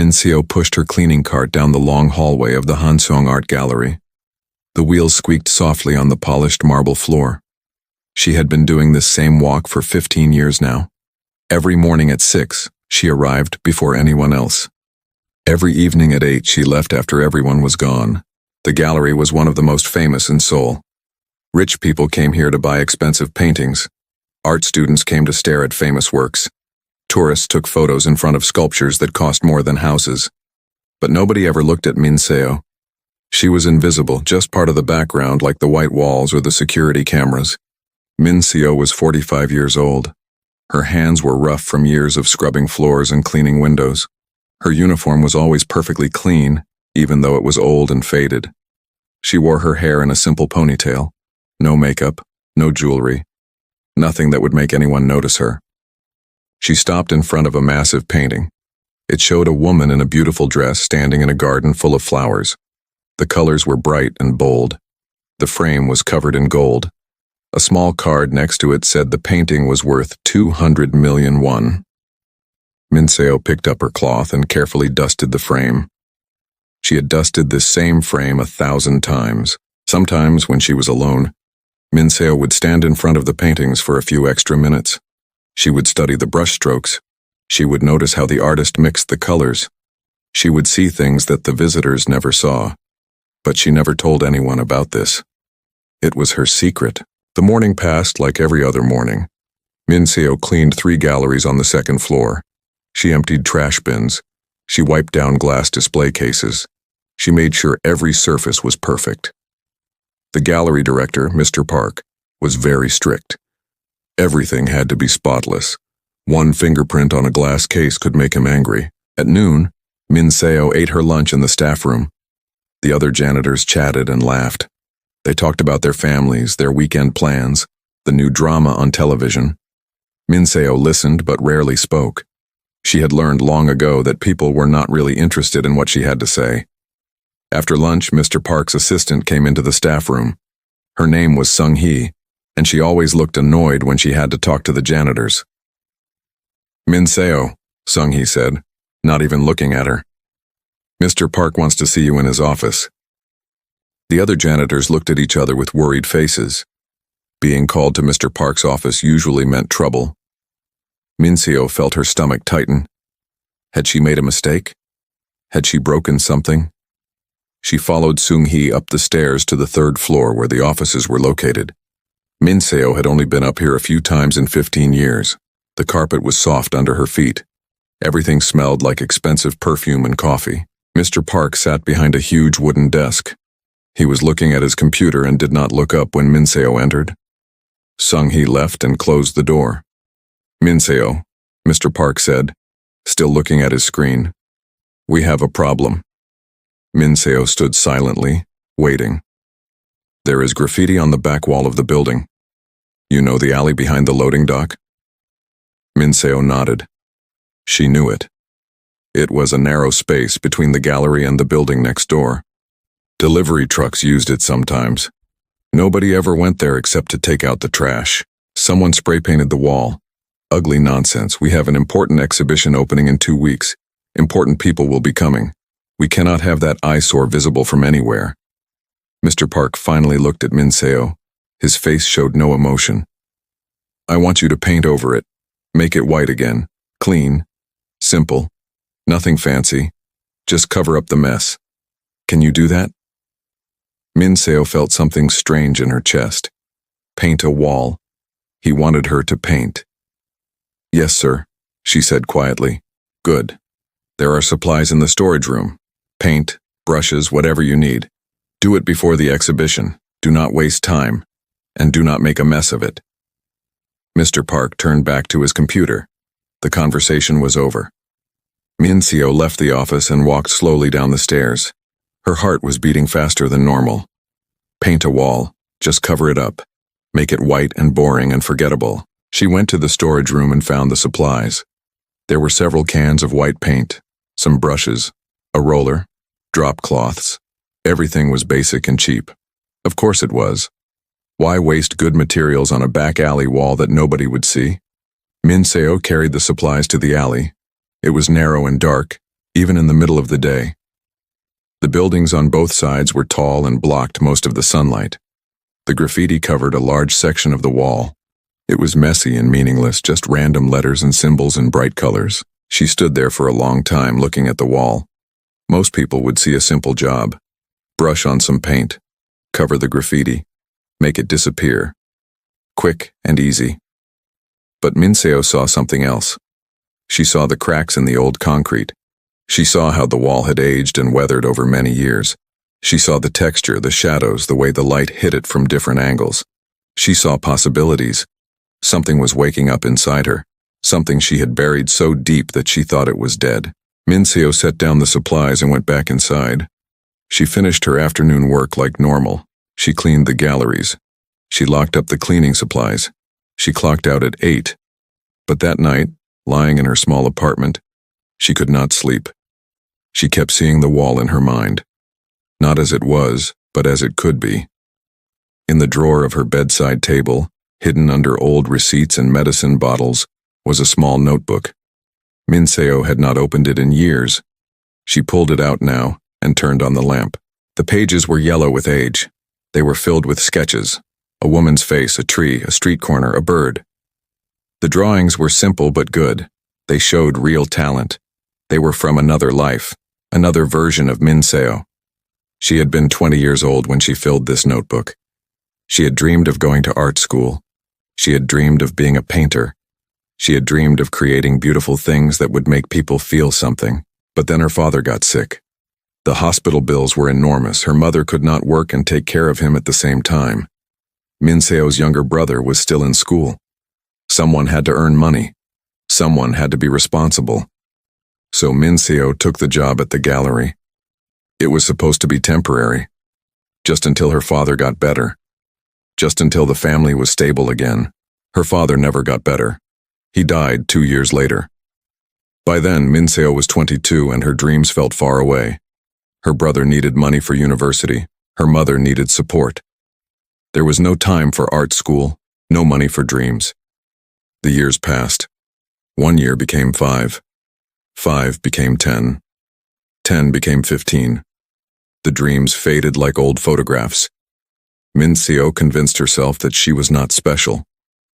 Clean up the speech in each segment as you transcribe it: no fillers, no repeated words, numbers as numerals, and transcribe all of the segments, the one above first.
Min-seo pushed her cleaning cart down the long hallway of the Hansung Art Gallery. The wheels squeaked softly on the polished marble floor. She had been doing this same walk for 15 years now. Every morning at 6, she arrived before anyone else. Every evening at 8, she left after everyone was gone. The gallery was one of the most famous in Seoul. Rich people came here to buy expensive paintings. Art students came to stare at famous works. Tourists took photos in front of sculptures that cost more than houses. But nobody ever looked at Min-seo. She was invisible, just part of the background like the white walls or the security cameras. Min-seo was 45 years old. Her hands were rough from years of scrubbing floors and cleaning windows. Her uniform was always perfectly clean, even though it was old and faded. She wore her hair in a simple ponytail. No makeup, no jewelry. Nothing that would make anyone notice her. She stopped in front of a massive painting. It showed a woman in a beautiful dress standing in a garden full of flowers. The colors were bright and bold. The frame was covered in gold. A small card next to it said the painting was worth 200 million won. Min-seo picked up her cloth and carefully dusted the frame. She had dusted this same frame 1,000 times. Sometimes, when she was alone, Min-seo would stand in front of the paintings for a few extra minutes. She would study the brushstrokes. She would notice how the artist mixed the colors. She would see things that the visitors never saw. But she never told anyone about this. It was her secret. The morning passed like every other morning. Min-seo cleaned 3 galleries on the second floor. She emptied trash bins. She wiped down glass display cases. She made sure every surface was perfect. The gallery director, Mr. Park, was very strict. Everything had to be spotless. One fingerprint on a glass case could make him angry. At noon, Min-seo ate her lunch in the staff room. The other janitors chatted and laughed. They talked about their families, their weekend plans, the new drama on television. Min-seo listened but rarely spoke. She had learned long ago that people were not really interested in what she had to say. After lunch, Mr. Park's assistant came into the staff room. Her name was Sung-hee, and she always looked annoyed when she had to talk to the janitors. "Min-seo," Sung-hee said, not even looking at her. "Mr. Park wants to see you in his office." The other janitors looked at each other with worried faces. Being called to Mr. Park's office usually meant trouble. Min-seo felt her stomach tighten. Had she made a mistake? Had she broken something? She followed Sung-hee up the stairs to the 3rd floor where the offices were located. Min-seo had only been up here a few times in 15 years. The carpet was soft under her feet. Everything smelled like expensive perfume and coffee. Mr. Park sat behind a huge wooden desk. He was looking at his computer and did not look up when Min-seo entered. Sung-hee left and closed the door. "Min-seo," Mr. Park said, still looking at his screen. "We have a problem." Min-seo stood silently, waiting. "There is graffiti on the back wall of the building. You know the alley behind the loading dock?" Min-seo nodded. She knew it. It was a narrow space between the gallery and the building next door. Delivery trucks used it sometimes. Nobody ever went there except to take out the trash. Someone spray-painted the wall. Ugly nonsense. "We have an important exhibition opening in 2 weeks. Important people will be coming. We cannot have that eyesore visible from anywhere." Mr. Park finally looked at Min-seo. His face showed no emotion. "I want you to paint over it. Make it white again. Clean. Simple. Nothing fancy. Just cover up the mess. Can you do that?" Min-seo felt something strange in her chest. Paint a wall. He wanted her to paint. "Yes, sir," she said quietly. "Good. There are supplies in the storage room. Paint, brushes, whatever you need. Do it before the exhibition. Do not waste time. And do not make a mess of it." Mr. Park turned back to his computer. The conversation was over. Min-seo left the office and walked slowly down the stairs. Her heart was beating faster than normal. Paint a wall. Just cover it up. Make it white and boring and forgettable. She went to the storage room and found the supplies. There were several cans of white paint, some brushes, a roller, drop cloths. Everything was basic and cheap. Of course it was. Why waste good materials on a back alley wall that nobody would see? Min-seo carried the supplies to the alley. It was narrow and dark. even in the middle of the day. The buildings on both sides were tall and blocked most of the sunlight. The graffiti covered a large section of the wall. It was messy and meaningless, just random letters and symbols in bright colors. She stood there for a long time looking at the wall. Most people would see a simple job. Brush on some paint, cover the graffiti, make it disappear. Quick and easy. But Minseo saw something else. She saw the cracks in the old concrete. She saw how the wall had aged and weathered over many years. She saw the texture, the shadows, the way the light hit it from different angles. She saw possibilities. Something was waking up inside her, something she had buried so deep that she thought it was dead. Minseo set down the supplies and went back inside. She finished her afternoon work like normal. She cleaned the galleries. She locked up the cleaning supplies. She clocked out at 8. But that night, lying in her small apartment, she could not sleep. She kept seeing the wall in her mind. Not as it was, but as it could be. In the drawer of her bedside table, hidden under old receipts and medicine bottles, was a small notebook. Minseo had not opened it in years. She pulled it out now and turned on the lamp. The pages were yellow with age. They were filled with sketches. A woman's face, a tree, a street corner, a bird. The drawings were simple but good. They showed real talent. They were from another life, another version of Minseo. She had been 20 years old when she filled this notebook. She had dreamed of going to art school. She had dreamed of being a painter. She had dreamed of creating beautiful things that would make people feel something. But then her father got sick. The hospital bills were enormous. Her mother could not work and take care of him at the same time. Minseo's younger brother was still in school. Someone had to earn money. Someone had to be responsible. So Minseo took the job at the gallery. It was supposed to be temporary, just until her father got better, just until the family was stable again. Her father never got better. He died 2 years later. By then, Minseo was 22 and her dreams felt far away. Her brother needed money for university. Her mother needed support. There was no time for art school, no money for dreams. The years passed. 1 year became 5. 5 became 10. 10 became 15. The dreams faded like old photographs. Minseo convinced herself that she was not special,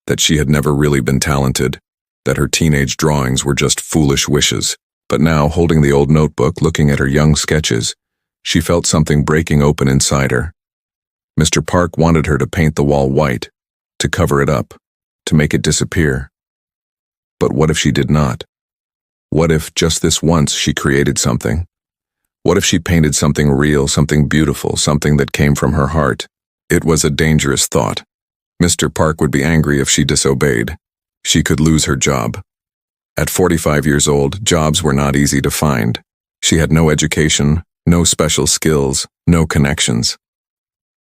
that she had never really been talented, that her teenage drawings were just foolish wishes. But now, holding the old notebook, looking at her young sketches, she felt something breaking open inside her. Mr. Park wanted her to paint the wall white, to cover it up, to make it disappear. But what if she did not? What if, just this once, she created something? What if she painted something real, something beautiful, something that came from her heart? It was a dangerous thought. Mr. Park would be angry if she disobeyed. She could lose her job. At 45 years old, jobs were not easy to find. She had no education, no special skills, no connections.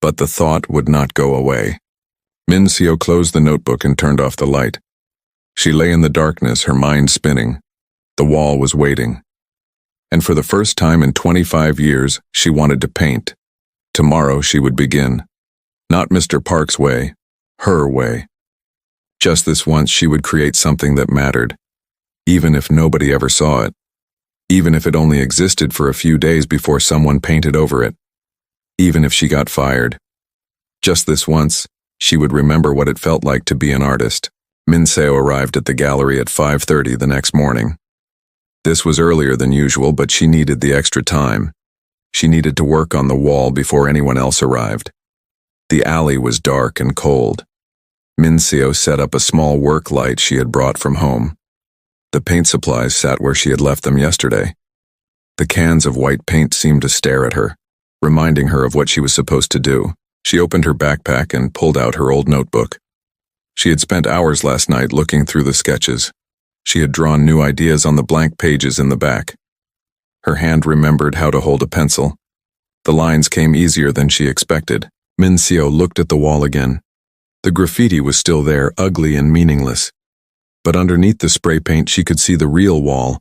But the thought would not go away. Minseo closed the notebook and turned off the light. She lay in the darkness, her mind spinning. The wall was waiting. And for the first time in 25 years, she wanted to paint. Tomorrow she would begin. Not Mr. Park's way, her way. Just this once she would create something that mattered, even if nobody ever saw it, even if it only existed for a few days before someone painted over it, even if she got fired. Just this once, she would remember what it felt like to be an artist. Minseo arrived at the gallery at 5:30 the next morning. This was earlier than usual, but she needed the extra time. She needed to work on the wall before anyone else arrived. The alley was dark and cold. Minseo set up a small work light she had brought from home. The paint supplies sat where she had left them yesterday. The cans of white paint seemed to stare at her, reminding her of what she was supposed to do. She opened her backpack and pulled out her old notebook. She had spent hours last night looking through the sketches. She had drawn new ideas on the blank pages in the back. Her hand remembered how to hold a pencil. The lines came easier than she expected. Minseo looked at the wall again. The graffiti was still there, ugly and meaningless. But underneath the spray paint she could see the real wall.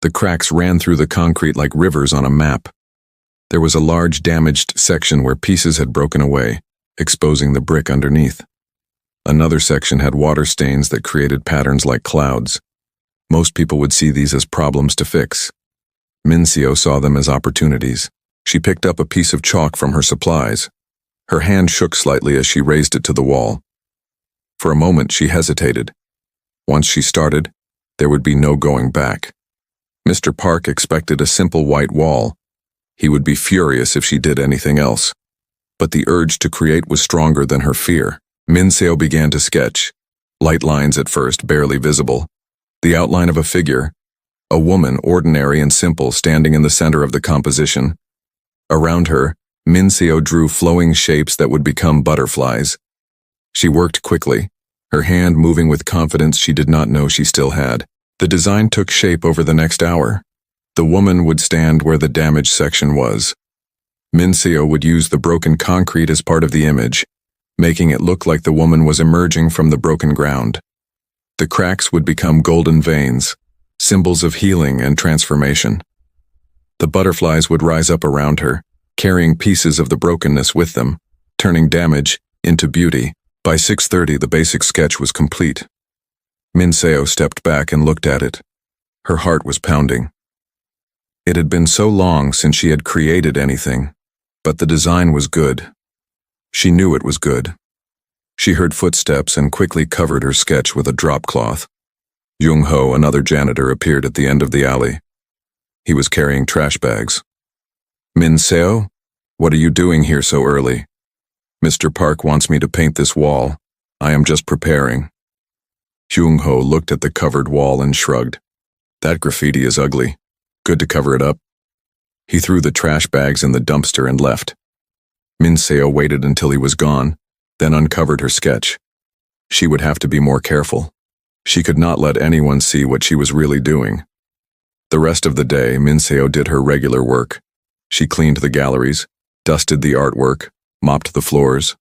The cracks ran through the concrete like rivers on a map. There was a large damaged section where pieces had broken away, exposing the brick underneath. Another section had water stains that created patterns like clouds. Most people would see these as problems to fix. Minseo saw them as opportunities. She picked up a piece of chalk from her supplies. Her hand shook slightly as she raised it to the wall. For a moment she hesitated. Once she started, there would be no going back. Mr. Park expected a simple white wall. He would be furious if she did anything else. But the urge to create was stronger than her fear. Minseo began to sketch. Light lines at first, barely visible. The outline of a figure, a woman, ordinary and simple, standing in the center of the composition. Around her, Minseo drew flowing shapes that would become butterflies. She worked quickly, her hand moving with confidence she did not know she still had. The design took shape over the next hour. The woman would stand where the damaged section was. Minseo would use the broken concrete as part of the image, making it look like the woman was emerging from the broken ground. The cracks would become golden veins, symbols of healing and transformation. The butterflies would rise up around her, carrying pieces of the brokenness with them, turning damage into beauty. By 6:30, the basic sketch was complete. Minseo stepped back and looked at it. Her heart was pounding. It had been so long since she had created anything, but the design was good. She knew it was good. She heard footsteps and quickly covered her sketch with a drop cloth. Jung-ho, another janitor, appeared at the end of the alley. He was carrying trash bags. "Minseo, what are you doing here so early?" "Mr. Park wants me to paint this wall. I am just preparing." Jung-ho looked at the covered wall and shrugged. "That graffiti is ugly. Good to cover it up." He threw the trash bags in the dumpster and left. Minseo waited until he was gone, then uncovered her sketch. She would have to be more careful. She could not let anyone see what she was really doing. The rest of the day, Minseo did her regular work. She cleaned the galleries, dusted the artwork, mopped the floors.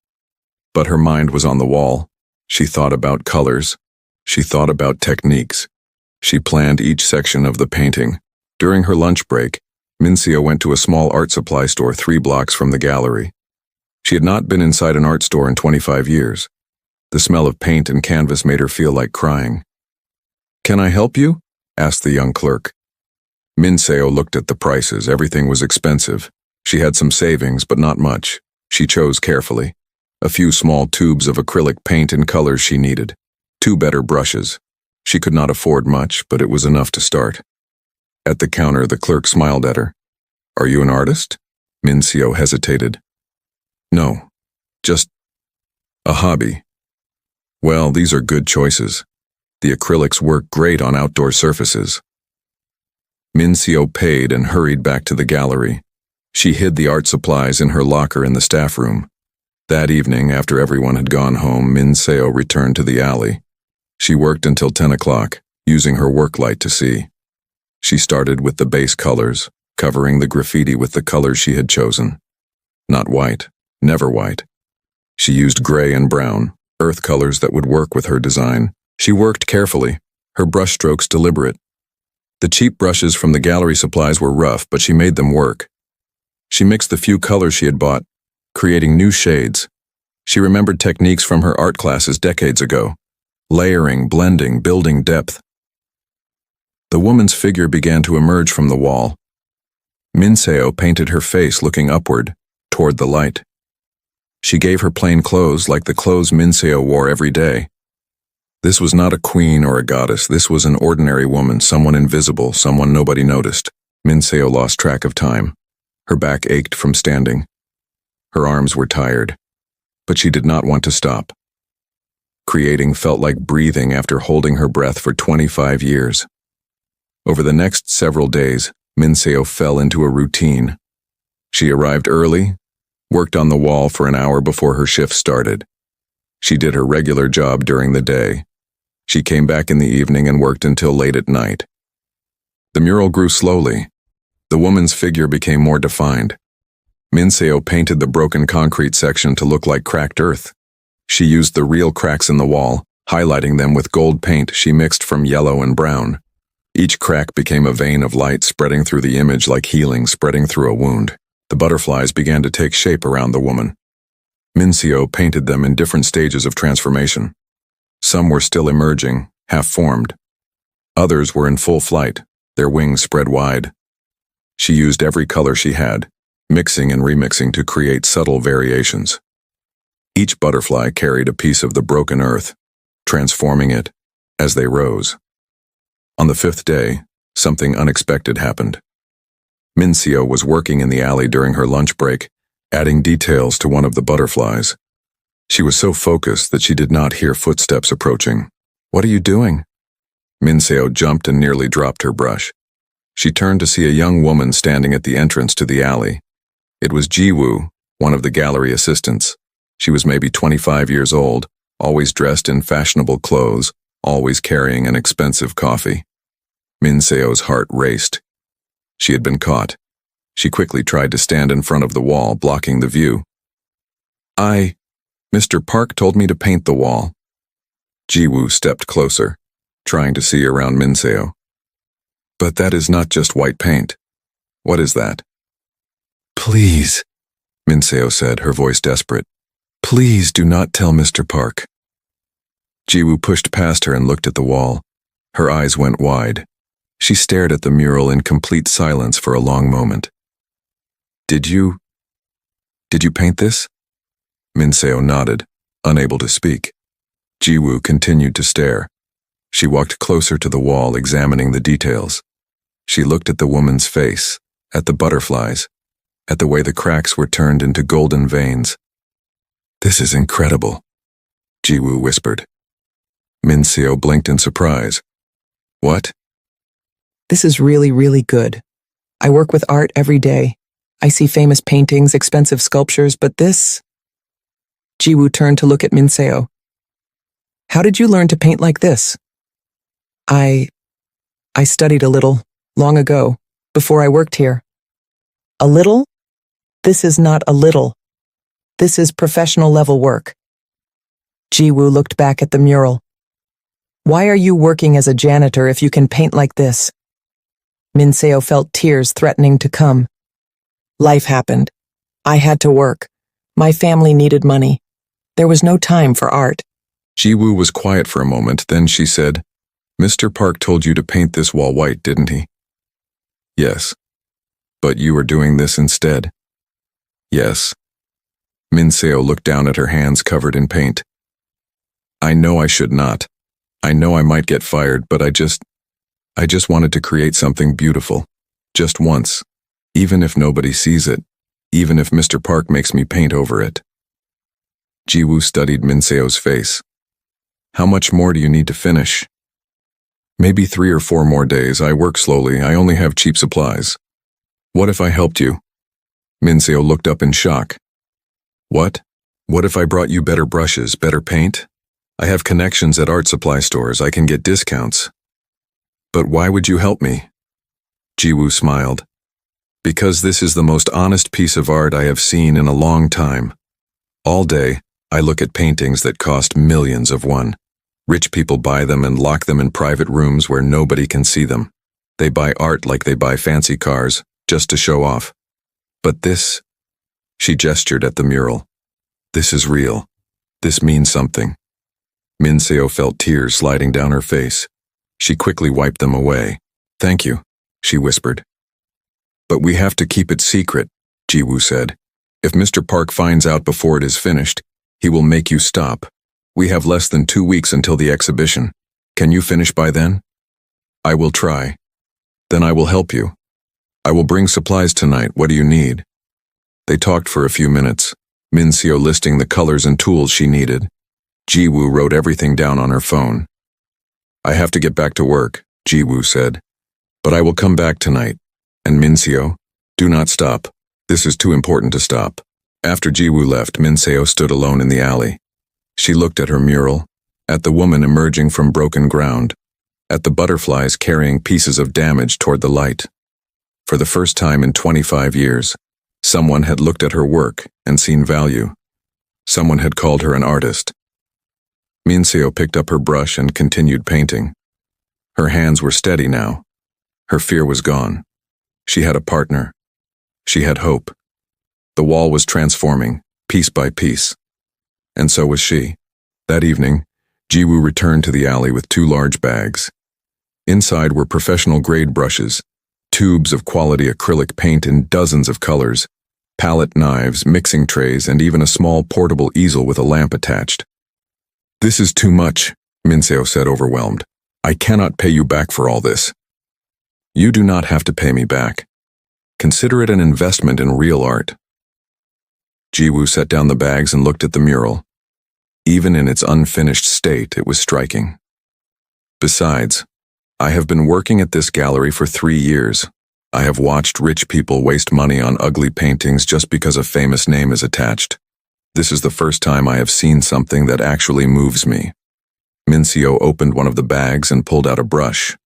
But her mind was on the wall. She thought about colors. She thought about techniques. She planned each section of the painting. During her lunch break, Minseo went to a small art supply store 3 blocks from the gallery. She had not been inside an art store in 25 years. The smell of paint and canvas made her feel like crying. "Can I help you?" asked the young clerk. Minseo looked at the prices. Everything was expensive. She had some savings, but not much. She chose carefully. A few small tubes of acrylic paint in colors she needed. 2 better brushes. She could not afford much, but it was enough to start. At the counter, the clerk smiled at her. "Are you an artist?" Minseo hesitated. "No, just a hobby." "Well, these are good choices. The acrylics work great on outdoor surfaces." Minseo paid and hurried back to the gallery. She hid the art supplies in her locker in the staff room. That evening, after everyone had gone home, Minseo returned to the alley. She worked until 10 o'clock, using her work light to see. She started with the base colors, covering the graffiti with the colors she had chosen. Not white, never white. She used gray and brown, earth colors that would work with her design. She worked carefully, her brushstrokes deliberate. The cheap brushes from the gallery supplies were rough, but she made them work. She mixed the few colors she had bought, creating new shades. She remembered techniques from her art classes decades ago. Layering, blending, building depth. The woman's figure began to emerge from the wall. Minseo painted her face looking upward, toward the light. She gave her plain clothes like the clothes Minseo wore every day. This was not a queen or a goddess. This was an ordinary woman, someone invisible, someone nobody noticed. Minseo lost track of time. Her back ached from standing. Her arms were tired, but she did not want to stop. Creating felt like breathing after holding her breath for 25 years. Over the next several days, Minseo fell into a routine. She arrived early, worked on the wall for an hour before her shift started. She did her regular job during the day. She came back in the evening and worked until late at night. The mural grew slowly. The woman's figure became more defined. Minseo painted the broken concrete section to look like cracked earth. She used the real cracks in the wall, highlighting them with gold paint she mixed from yellow and brown. Each crack became a vein of light spreading through the image like healing spreading through a wound. The butterflies began to take shape around the woman. Minseo painted them in different stages of transformation. Some were still emerging, half-formed. Others were in full flight, their wings spread wide. She used every color she had, mixing and remixing to create subtle variations. Each butterfly carried a piece of the broken earth, transforming it as they rose. On the 5th day, something unexpected happened. Mincio was working in the alley during her lunch break, adding details to one of the butterflies. She was so focused that she did not hear footsteps approaching. "What are you doing?" Mincio jumped and nearly dropped her brush. She turned to see a young woman standing at the entrance to the alley. It was Jiwoo, one of the gallery assistants. She was maybe 25 years old, always dressed in fashionable clothes, always carrying an expensive coffee. Minseo's heart raced. She had been caught. She quickly tried to stand in front of the wall, blocking the view. Mr. Park told me to paint the wall." Jiwoo stepped closer, trying to see around Minseo. "But that is not just white paint. What is that?" "Please," Minseo said, her voice desperate. "Please do not tell Mr. Park." Jiwoo pushed past her and looked at the wall. Her eyes went wide. She stared at the mural in complete silence for a long moment. Did you paint this?" Minseo nodded, unable to speak. Jiwoo continued to stare. She walked closer to the wall, examining the details. She looked at the woman's face, at the butterflies, at the way the cracks were turned into golden veins. "This is incredible," Jiwoo whispered. Minseo blinked in surprise. "What?" "This is really, really good. I work with art every day. I see famous paintings, expensive sculptures, but this..." Jiwoo turned to look at Minseo. "How did you learn to paint like this?" I studied a little, long ago, before I worked here." "A little? This is not a little. This is professional level work." Jiwoo looked back at the mural. "Why are you working as a janitor if you can paint like this?" Minseo felt tears threatening to come. "Life happened. I had to work. My family needed money. There was no time for art." Jiwoo was quiet for a moment, then she said, "Mr. Park told you to paint this wall white, didn't he?" "Yes." "But you are doing this instead?" "Yes." Minseo looked down at her hands covered in paint. "I know I should not. I know I might get fired, but I just wanted to create something beautiful. Just once. Even if nobody sees it. Even if Mr. Park makes me paint over it." Jiwoo studied Minseo's face. "How much more do you need to finish?" "Maybe 3 or 4 more days. I work slowly. I only have cheap supplies." "What if I helped you?" Minseo looked up in shock. "What? What if I brought you better brushes, better paint? I have connections at art supply stores. I can get discounts." "But why would you help me?" Jiwoo smiled. "Because this is the most honest piece of art I have seen in a long time. All day, I look at paintings that cost millions of won. Rich people buy them and lock them in private rooms where nobody can see them. They buy art like they buy fancy cars, just to show off. But this," she gestured at the mural, "this is real. This means something." Minseo felt tears sliding down her face. She quickly wiped them away. "Thank you," she whispered. "But we have to keep it secret," Jiwoo said. "If Mr. Park finds out before it is finished, he will make you stop. We have less than 2 weeks until the exhibition. Can you finish by then?" "I will try." "Then I will help you. I will bring supplies tonight. What do you need?" They talked for a few minutes, Minseo listing the colors and tools she needed. Jiwoo wrote everything down on her phone. "I have to get back to work," Jiwoo said. "But I will come back tonight. And Minseo, do not stop. This is too important to stop." After Jiwoo left, Minseo stood alone in the alley. She looked at her mural, at the woman emerging from broken ground, at the butterflies carrying pieces of damage toward the light. For the first time in 25 years, someone had looked at her work and seen value. Someone had called her an artist. Minseo picked up her brush and continued painting. Her hands were steady now. Her fear was gone. She had a partner. She had hope. The wall was transforming, piece by piece. And so was she. That evening, Jiwoo returned to the alley with 2 large bags. Inside were professional-grade brushes, tubes of quality acrylic paint in dozens of colors, palette knives, mixing trays, and even a small portable easel with a lamp attached. "This is too much," Minseo said, overwhelmed. "I cannot pay you back for all this." "You do not have to pay me back. Consider it an investment in real art." Jiwoo set down the bags and looked at the mural. Even in its unfinished state, it was striking. "Besides, I have been working at this gallery for 3 years. I have watched rich people waste money on ugly paintings just because a famous name is attached. This is the first time I have seen something that actually moves me." Minseo opened one of the bags and pulled out a brush.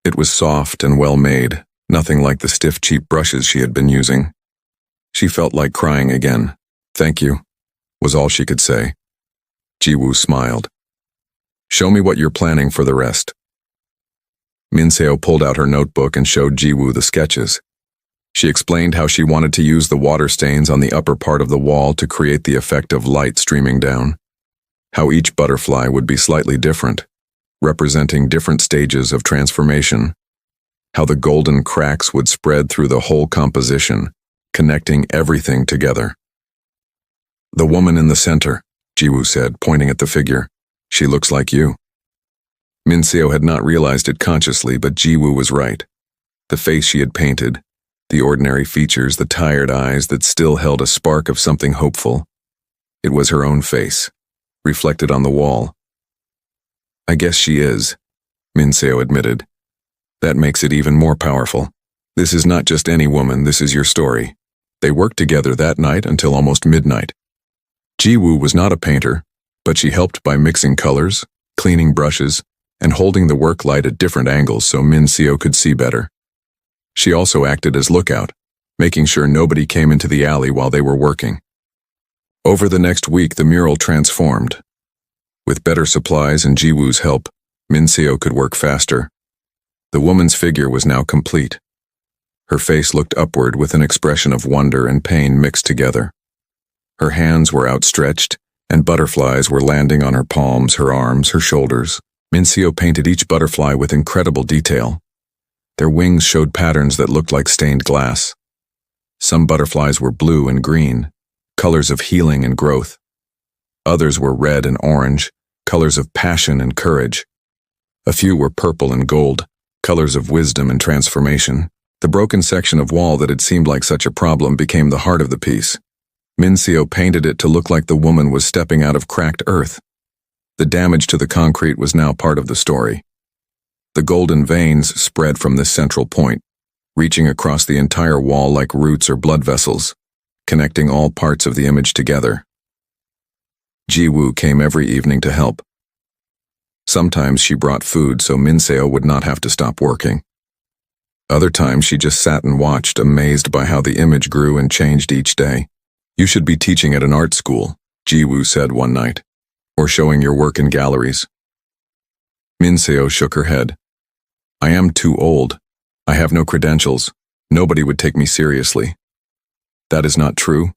It was soft and well made, nothing like the stiff, cheap brushes she had been using. She felt like crying again. "Thank you," was all she could say. Jiwoo smiled. "Show me what you're planning for the rest." Minseo pulled out her notebook and showed Jiwoo the sketches. She explained how she wanted to use the water stains on the upper part of the wall to create the effect of light streaming down. How each butterfly would be slightly different, representing different stages of transformation. How the golden cracks would spread through the whole composition, connecting everything together. "The woman in the center," Jiwoo said, pointing at the figure. "She looks like you." Minseo had not realized it consciously, but Jiwoo was right. The face she had painted, the ordinary features, the tired eyes that still held a spark of something hopeful. It was her own face, reflected on the wall. "I guess she is," Minseo admitted. "That makes it even more powerful. This is not just any woman, this is your story." They worked together that night until almost midnight. Jiwoo was not a painter, but she helped by mixing colors, cleaning brushes, and holding the work light at different angles so Minseo could see better. She also acted as lookout, making sure nobody came into the alley while they were working. Over the next week, the mural transformed. With better supplies and Jiwoo's help, Minseo could work faster. The woman's figure was now complete. Her face looked upward with an expression of wonder and pain mixed together. Her hands were outstretched, and butterflies were landing on her palms, her arms, her shoulders. Minseo painted each butterfly with incredible detail. Their wings showed patterns that looked like stained glass. Some butterflies were blue and green, colors of healing and growth. Others were red and orange, colors of passion and courage. A few were purple and gold, colors of wisdom and transformation. The broken section of wall that had seemed like such a problem became the heart of the piece. Minseo painted it to look like the woman was stepping out of cracked earth. The damage to the concrete was now part of the story. The golden veins spread from this central point, reaching across the entire wall like roots or blood vessels, connecting all parts of the image together. Jiwoo came every evening to help. Sometimes she brought food so Minseo would not have to stop working. Other times she just sat and watched, amazed by how the image grew and changed each day. "You should be teaching at an art school," Jiwoo said one night, "or showing your work in galleries." Minseo shook her head. "I am too old. I have no credentials. Nobody would take me seriously." "That is not true.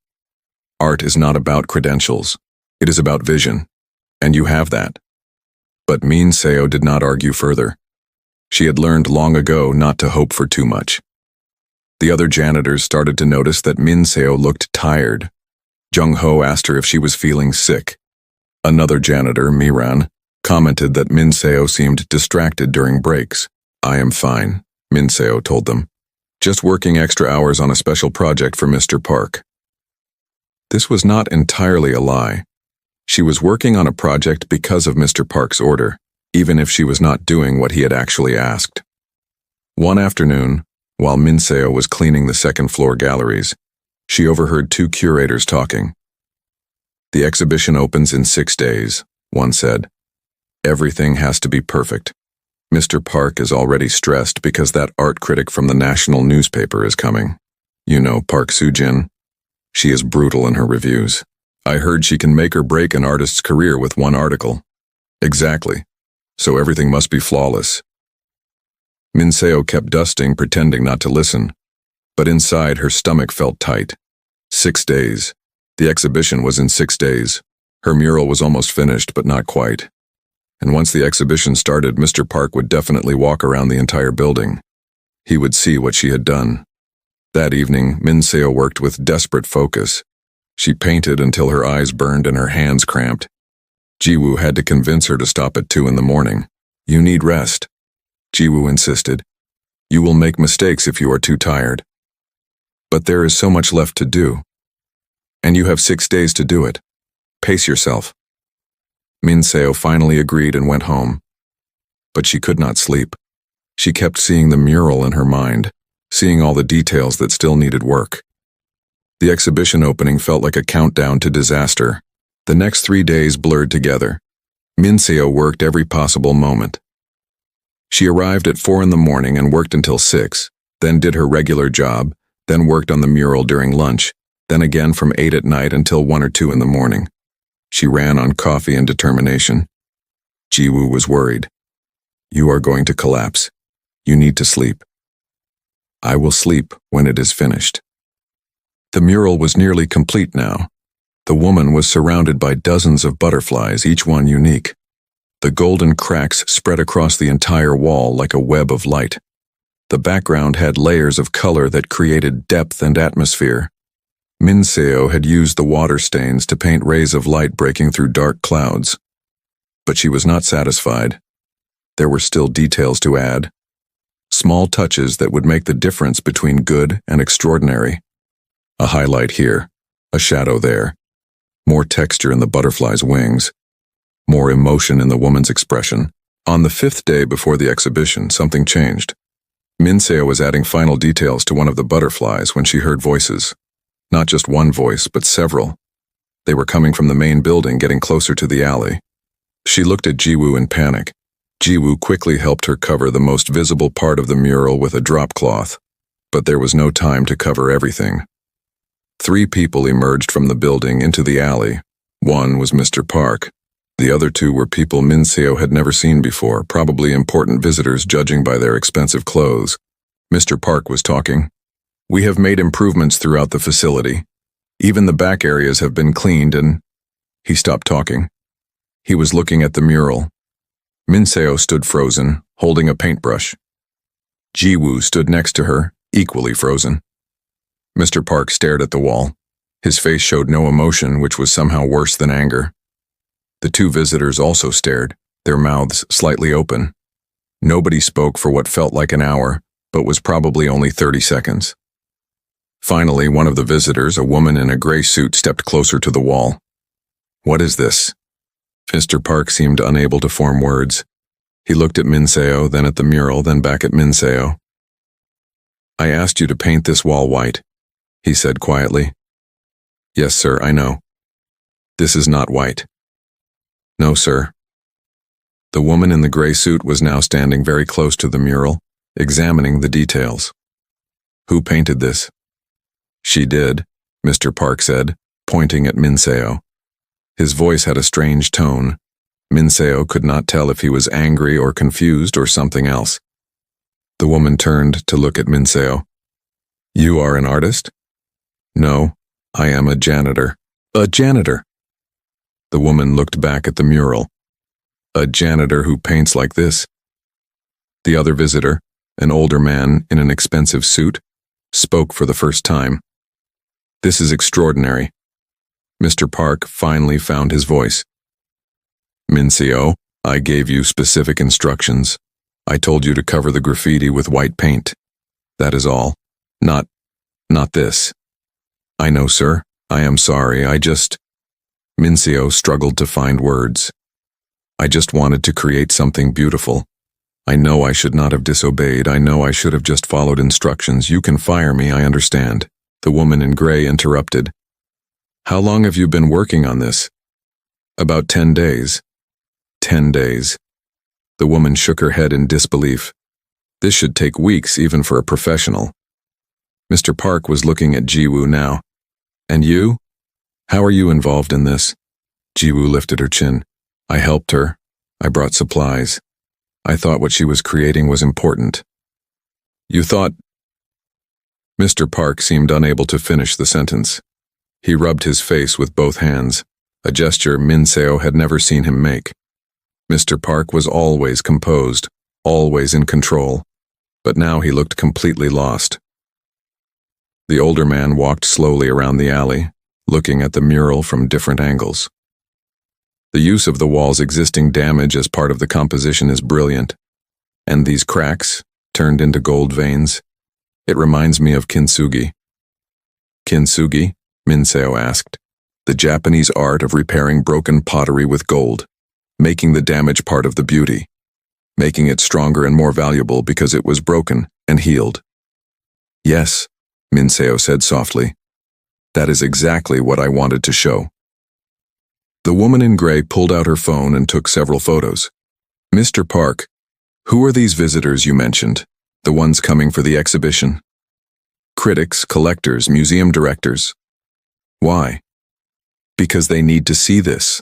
Art is not about credentials. It is about vision, and you have that." But Minseo did not argue further. She had learned long ago not to hope for too much. The other janitors started to notice that Minseo looked tired. Jung-ho asked her if she was feeling sick. Another janitor, Miran, commented that Minseo seemed distracted during breaks. "I am fine," Minseo told them. "Just working extra hours on a special project for Mr. Park." This was not entirely a lie. She was working on a project because of Mr. Park's order, even if she was not doing what he had actually asked. One afternoon, while Minseo was cleaning the second-floor galleries, she overheard two curators talking. "The exhibition opens in 6 days," one said. "Everything has to be perfect. Mr. Park is already stressed because that art critic from the national newspaper is coming. You know Park Soo-jin. She is brutal in her reviews. I heard she can make or break an artist's career with one article." "Exactly. So everything must be flawless." Minseo kept dusting, pretending not to listen, but inside her stomach felt tight. 6 days. The exhibition was in 6 days. Her mural was almost finished, but not quite. And once the exhibition started, Mr. Park would definitely walk around the entire building. he would see what she had done. That evening, Minseo worked with desperate focus. She painted until her eyes burned and her hands cramped. Jiwoo had to convince her to stop at 2 in the morning. "You need rest," Jiwoo insisted. "You will make mistakes if you are too tired. But there is so much left to do. And you have 6 days to do it. Pace yourself." Minseo finally agreed and went home. But she could not sleep. She kept seeing the mural in her mind, seeing all the details that still needed work. The exhibition opening felt like a countdown to disaster. The next 3 days blurred together. Minseo worked every possible moment. She arrived at 4 in the morning and worked until 6, then did her regular job, then worked on the mural during lunch, then again from 8 at night until 1 or 2 in the morning. She ran on coffee and determination. Jiwoo was worried. "You are going to collapse. You need to sleep." "I will sleep when it is finished." The mural was nearly complete now. The woman was surrounded by dozens of butterflies, each one unique. The golden cracks spread across the entire wall like a web of light. The background had layers of color that created depth and atmosphere. Minseo had used the water stains to paint rays of light breaking through dark clouds. But she was not satisfied. There were still details to add. Small touches that would make the difference between good and extraordinary. A highlight here, a shadow there. More texture in the butterfly's wings. More emotion in the woman's expression. On the 5th day before the exhibition, something changed. Minseo was adding final details to one of the butterflies when she heard voices. Not just one voice, but several. They were coming from the main building, getting closer to the alley. She looked at Jiwoo in panic. Jiwoo quickly helped her cover the most visible part of the mural with a drop cloth. But there was no time to cover everything. 3 people emerged from the building into the alley. One was Mr. Park. The other 2 were people Minseo had never seen before, probably important visitors judging by their expensive clothes. Mr. Park was talking. "We have made improvements throughout the facility. Even the back areas have been cleaned and—" He stopped talking. He was looking at the mural. Minseo stood frozen, holding a paintbrush. Jiwoo stood next to her, equally frozen. Mr. Park stared at the wall. His face showed no emotion, which was somehow worse than anger. The 2 visitors also stared, their mouths slightly open. Nobody spoke for what felt like an hour, but was probably only 30 seconds. Finally, one of the visitors, a woman in a gray suit, stepped closer to the wall. "What is this?" Mr. Park seemed unable to form words. He looked at Minseo, then at the mural, then back at Minseo. "I asked you to paint this wall white," he said quietly. "Yes, sir, I know." "This is not white." "No, sir." The woman in the gray suit was now standing very close to the mural, examining the details. "Who painted this?" "She did," Mr. Park said, pointing at Minseo. His voice had a strange tone. Minseo could not tell if he was angry or confused or something else. The woman turned to look at Minseo. "You are an artist?" "No, I am a janitor." "A janitor?" The woman looked back at the mural. "A janitor who paints like this?" The other visitor, an older man in an expensive suit, spoke for the first time. "This is extraordinary." Mr. Park finally found his voice. "Minseo, I gave you specific instructions. I told you to cover the graffiti with white paint. That is all. Not this." "I know, sir. I am sorry. Minseo struggled to find words. "I just wanted to create something beautiful. I know I should not have disobeyed. I know I should have just followed instructions. You can fire me, I understand." The woman in gray interrupted. "How long have you been working on this?" "About 10 days. 10 days. The woman shook her head in disbelief. This should take weeks even for a professional. Mr. Park was looking at Jiwoo now. "And you? How are you involved in this?" Jiwoo lifted her chin. "I helped her. I brought supplies. I thought what she was creating was important." "You thought—" Mr. Park seemed unable to finish the sentence. He rubbed his face with both hands, a gesture Minseo had never seen him make. Mr. Park was always composed, always in control. but now he looked completely lost. The older man walked slowly around the alley, looking at the mural from different angles. The use of the wall's existing damage as part of the composition is brilliant, and these cracks, turned into gold veins, it reminds me of kintsugi. Kintsugi? Minseo asked. The Japanese art of repairing broken pottery with gold, making the damage part of the beauty, making it stronger and more valuable because it was broken and healed. Yes, Minseo said softly. That is exactly what I wanted to show. The woman in gray pulled out her phone and took several photos. Mr. Park, who are these visitors you mentioned? The ones coming for the exhibition? Critics, collectors, museum directors. Why? Because they need to see this.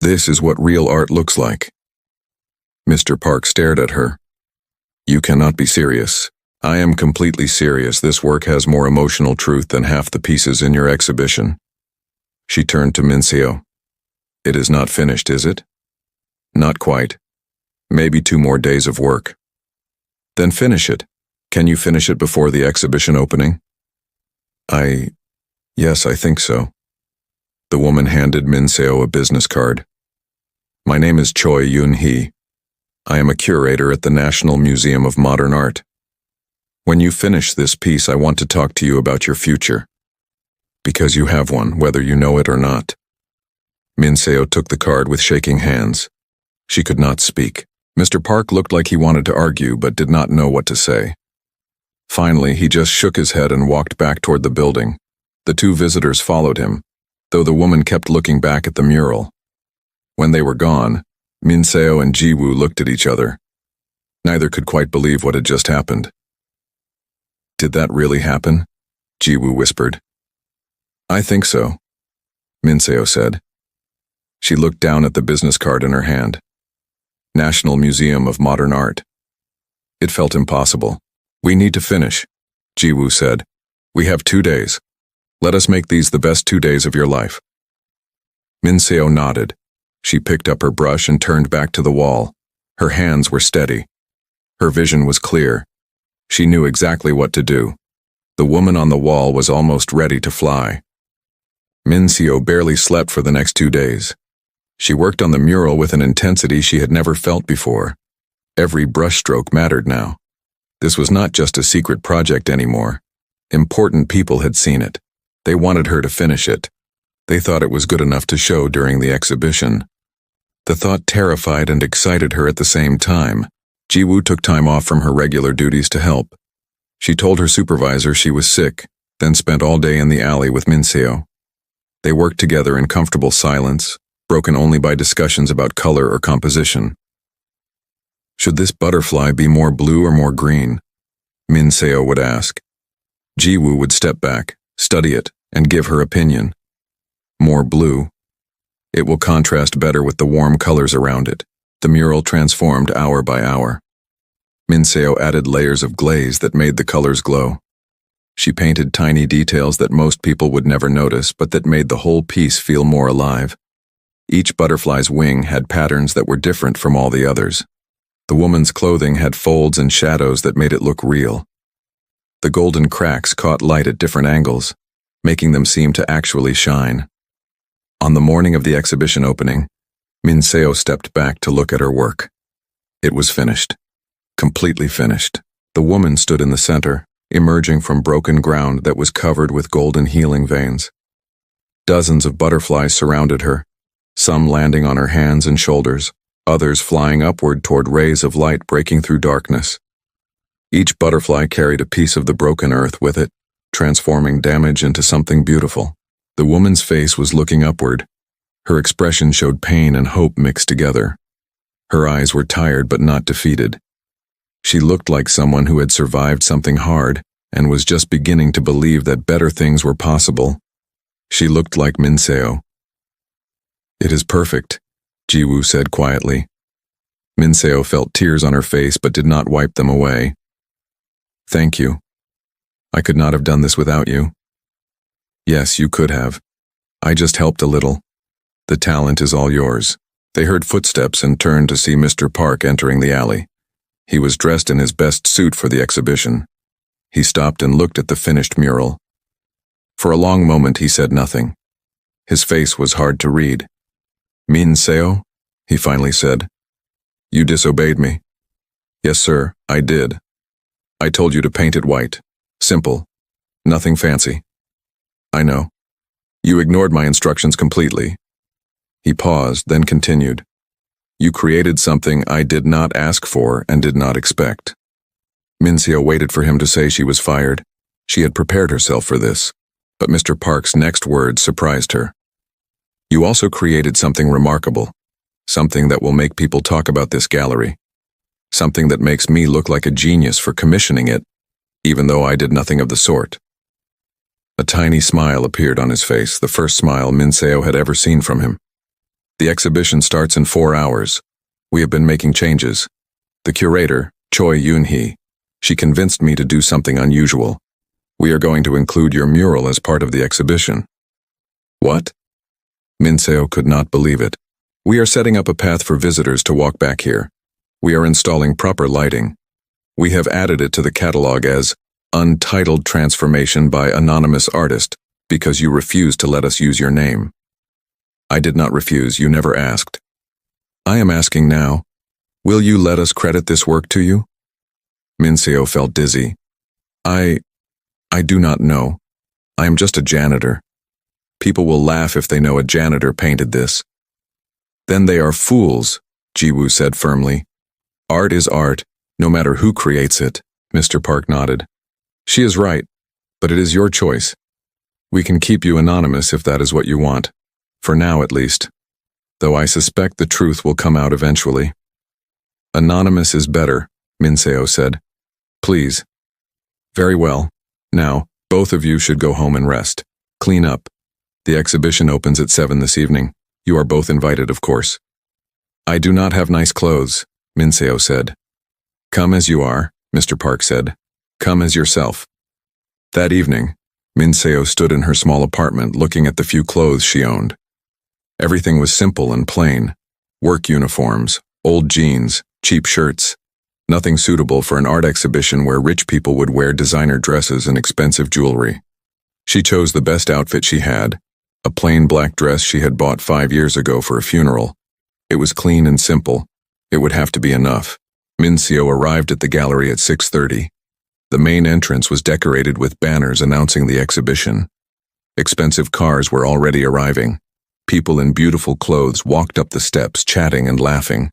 This is what real art looks like. Mr. Park stared at her. You cannot be serious. I am completely serious. This work has more emotional truth than half the pieces in your exhibition. She turned to Minseo. It is not finished, is it? Not quite. Maybe 2 more days of work. Then finish it. Can you finish it before the exhibition opening? Yes, I think so. The woman handed Minseo a business card. My name is Choi Yun-hee. I am a curator at the National Museum of Modern Art. When you finish this piece, I want to talk to you about your future. Because you have one, whether you know it or not. Minseo took the card with shaking hands. She could not speak. Mr. Park looked like he wanted to argue but did not know what to say. Finally, he just shook his head and walked back toward the building. The 2 visitors followed him, though the woman kept looking back at the mural. When they were gone, Minseo and Jiwoo looked at each other. Neither could quite believe what had just happened. Did that really happen? Jiwoo whispered. I think so, Minseo said. She looked down at the business card in her hand. National Museum of Modern Art. It felt impossible. We need to finish, Jiwoo said. We have 2 days. Let us make these the best 2 days of your life. Minseo nodded. She picked up her brush and turned back to the wall. Her hands were steady. Her vision was clear. She knew exactly what to do. The woman on the wall was almost ready to fly. Minseo barely slept for the next 2 days. She worked on the mural with an intensity she had never felt before. Every brushstroke mattered now. This was not just a secret project anymore. Important people had seen it. They wanted her to finish it. They thought it was good enough to show during the exhibition. The thought terrified and excited her at the same time. Jiwoo took time off from her regular duties to help. She told her supervisor she was sick, then spent all day in the alley with Minseo. They worked together in comfortable silence, broken only by discussions about color or composition. Should this butterfly be more blue or more green? Minseo would ask. Jiwoo would step back, study it, and give her opinion. More blue. It will contrast better with the warm colors around it. The mural transformed hour by hour. Minseo added layers of glaze that made the colors glow. She painted tiny details that most people would never notice, but that made the whole piece feel more alive. Each butterfly's wing had patterns that were different from all the others. The woman's clothing had folds and shadows that made it look real. The golden cracks caught light at different angles, making them seem to actually shine. On the morning of the exhibition opening, Minseo stepped back to look at her work. It was finished. Completely finished. The woman stood in the center, emerging from broken ground that was covered with golden healing veins. Dozens of butterflies surrounded her, some landing on her hands and shoulders, others flying upward toward rays of light breaking through darkness. Each butterfly carried a piece of the broken earth with it, transforming damage into something beautiful. The woman's face was looking upward. Her expression showed pain and hope mixed together. Her eyes were tired but not defeated. She looked like someone who had survived something hard and was just beginning to believe that better things were possible. She looked like Minseo. It is perfect, Jiwoo said quietly. Minseo felt tears on her face but did not wipe them away. Thank you. I could not have done this without you. Yes, you could have. I just helped a little. The talent is all yours. They heard footsteps and turned to see Mr. Park entering the alley. He was dressed in his best suit for the exhibition. He stopped and looked at the finished mural. For a long moment he said nothing. His face was hard to read. "Min Seo?" he finally said. "You disobeyed me." "Yes, sir, I did. I told you to paint it white. Simple. Nothing fancy." "I know. You ignored my instructions completely." He paused, then continued. "You created something I did not ask for and did not expect." Min Seo waited for him to say she was fired. She had prepared herself for this, but Mr. Park's next words surprised her. "You also created something remarkable, something that will make people talk about this gallery, something that makes me look like a genius for commissioning it, even though I did nothing of the sort." A tiny smile appeared on his face, the first smile Min Seo had ever seen from him. "The exhibition starts in 4 hours. We have been making changes. The curator, Choi Yoon-hee, she convinced me to do something unusual. We are going to include your mural as part of the exhibition." "What?" Min Seo could not believe it. "We are setting up a path for visitors to walk back here. We are installing proper lighting. We have added it to the catalog as Untitled Transformation by Anonymous Artist because you refused to let us use your name." "I did not refuse, you never asked." "I am asking now. Will you let us credit this work to you?" Min Seo felt dizzy. I do not know. I am just a janitor. People will laugh if they know a janitor painted this." "Then they are fools," Ji-woo said firmly. "Art is art, no matter who creates it," Mr. Park nodded. "She is right, but it is your choice. We can keep you anonymous if that is what you want, for now at least, though I suspect the truth will come out eventually." "Anonymous is better," Min Seo said. "Please." "Very well. Now, both of you should go home and rest. Clean up. The exhibition opens at 7 this evening. You are both invited, of course." "I do not have nice clothes," Min Seo said. "Come as you are," Mr. Park said. "Come as yourself." That evening, Min Seo stood in her small apartment looking at the few clothes she owned. Everything was simple and plain. Work uniforms, old jeans, cheap shirts. Nothing suitable for an art exhibition where rich people would wear designer dresses and expensive jewelry. She chose the best outfit she had, a plain black dress she had bought 5 years ago for a funeral. It was clean and simple. It would have to be enough. Min Seo arrived at the gallery at 6:30. The main entrance was decorated with banners announcing the exhibition. Expensive cars were already arriving. People in beautiful clothes walked up the steps, chatting and laughing.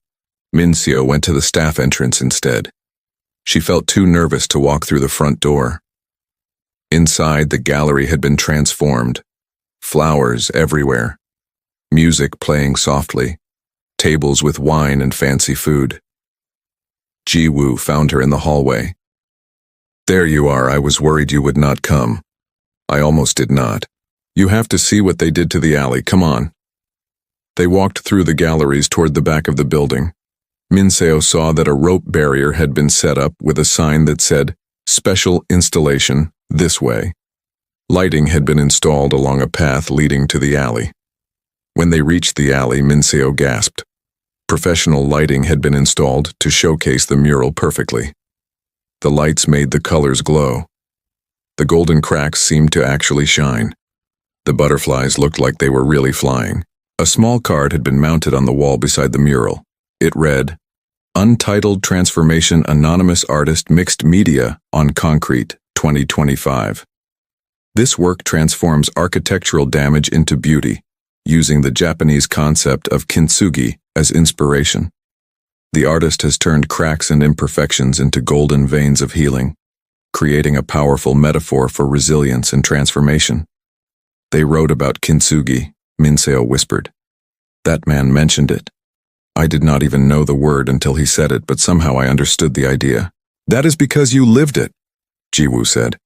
Min Seo went to the staff entrance instead. She felt too nervous to walk through the front door. Inside, the gallery had been transformed. Flowers everywhere. Music playing softly. Tables with wine and fancy food. Ji-woo found her in the hallway. "There you are, I was worried you would not come. I almost did not. You have to see what they did to the alley, come on." They walked through the galleries toward the back of the building. Min Seo saw that a rope barrier had been set up with a sign that said, "Special installation, this way." Lighting had been installed along a path leading to the alley. When they reached the alley, Min Seo gasped. Professional lighting had been installed to showcase the mural perfectly. The lights made the colors glow. The golden cracks seemed to actually shine. The butterflies looked like they were really flying. A small card had been mounted on the wall beside the mural. It read, "Untitled Transformation Anonymous Artist Mixed Media on Concrete, 2025. This work transforms architectural damage into beauty, using the Japanese concept of kintsugi as inspiration. The artist has turned cracks and imperfections into golden veins of healing, creating a powerful metaphor for resilience and transformation." "They wrote about kintsugi," Min Seo whispered. "That man mentioned it. I did not even know the word until he said it, but somehow I understood the idea." "That is because you lived it," Ji-woo said.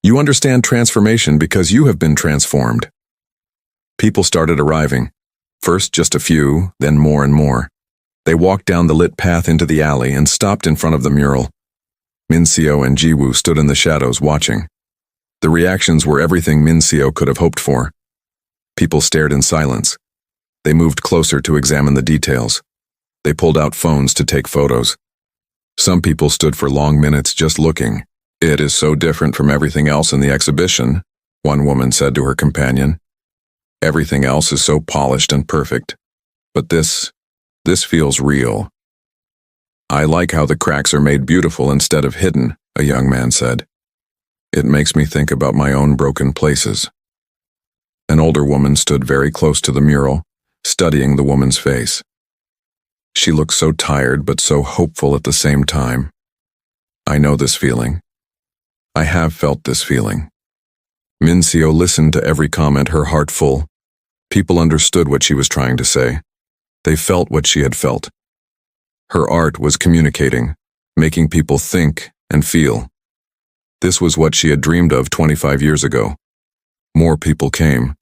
"You understand transformation because you have been transformed." People started arriving. First just a few, then more and more. They walked down the lit path into the alley and stopped in front of the mural. Min Seo and Ji-woo stood in the shadows watching. The reactions were everything Min Seo could have hoped for. People stared in silence. They moved closer to examine the details. They pulled out phones to take photos. Some people stood for long minutes just looking. "It is so different from everything else in the exhibition," one woman said to her companion. "Everything else is so polished and perfect. But this feels real." "I like how the cracks are made beautiful instead of hidden," a young man said. "It makes me think about my own broken places." An older woman stood very close to the mural, studying the woman's face. She looked so tired but so hopeful at the same time. "I know this feeling. I have felt this feeling." Minseo listened to every comment, her heart full. People understood what she was trying to say. They felt what she had felt. Her art was communicating, making people think and feel. This was what she had dreamed of 25 years ago. More people came.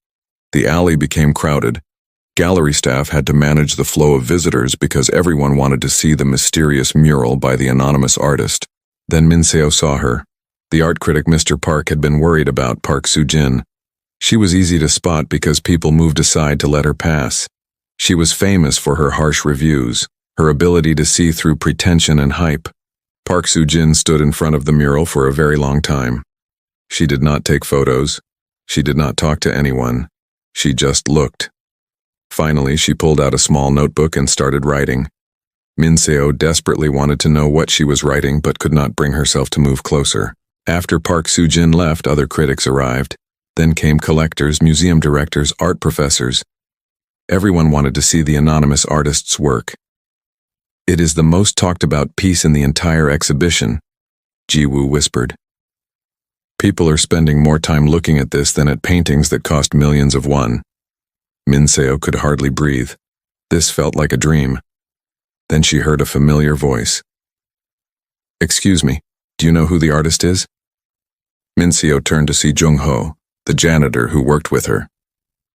The alley became crowded. Gallery staff had to manage the flow of visitors because everyone wanted to see the mysterious mural by the anonymous artist. Then Minseo saw her. The art critic Mr. Park had been worried about Park Soo-jin. She was easy to spot because people moved aside to let her pass. She was famous for her harsh reviews, her ability to see through pretension and hype. Park Soo-jin stood in front of the mural for a very long time. She did not take photos. She did not talk to anyone. She just looked. Finally, she pulled out a small notebook and started writing. Minseo desperately wanted to know what she was writing but could not bring herself to move closer. After Park Soo-jin left, other critics arrived. Then came collectors, museum directors, art professors. Everyone wanted to see the anonymous artist's work. "It is the most talked about piece in the entire exhibition," Ji-woo whispered. "People are spending more time looking at this than at paintings that cost millions of won." Minseo could hardly breathe. This felt like a dream. Then she heard a familiar voice. "Excuse me, do you know who the artist is?" Minseo turned to see Jung-ho, the janitor who worked with her.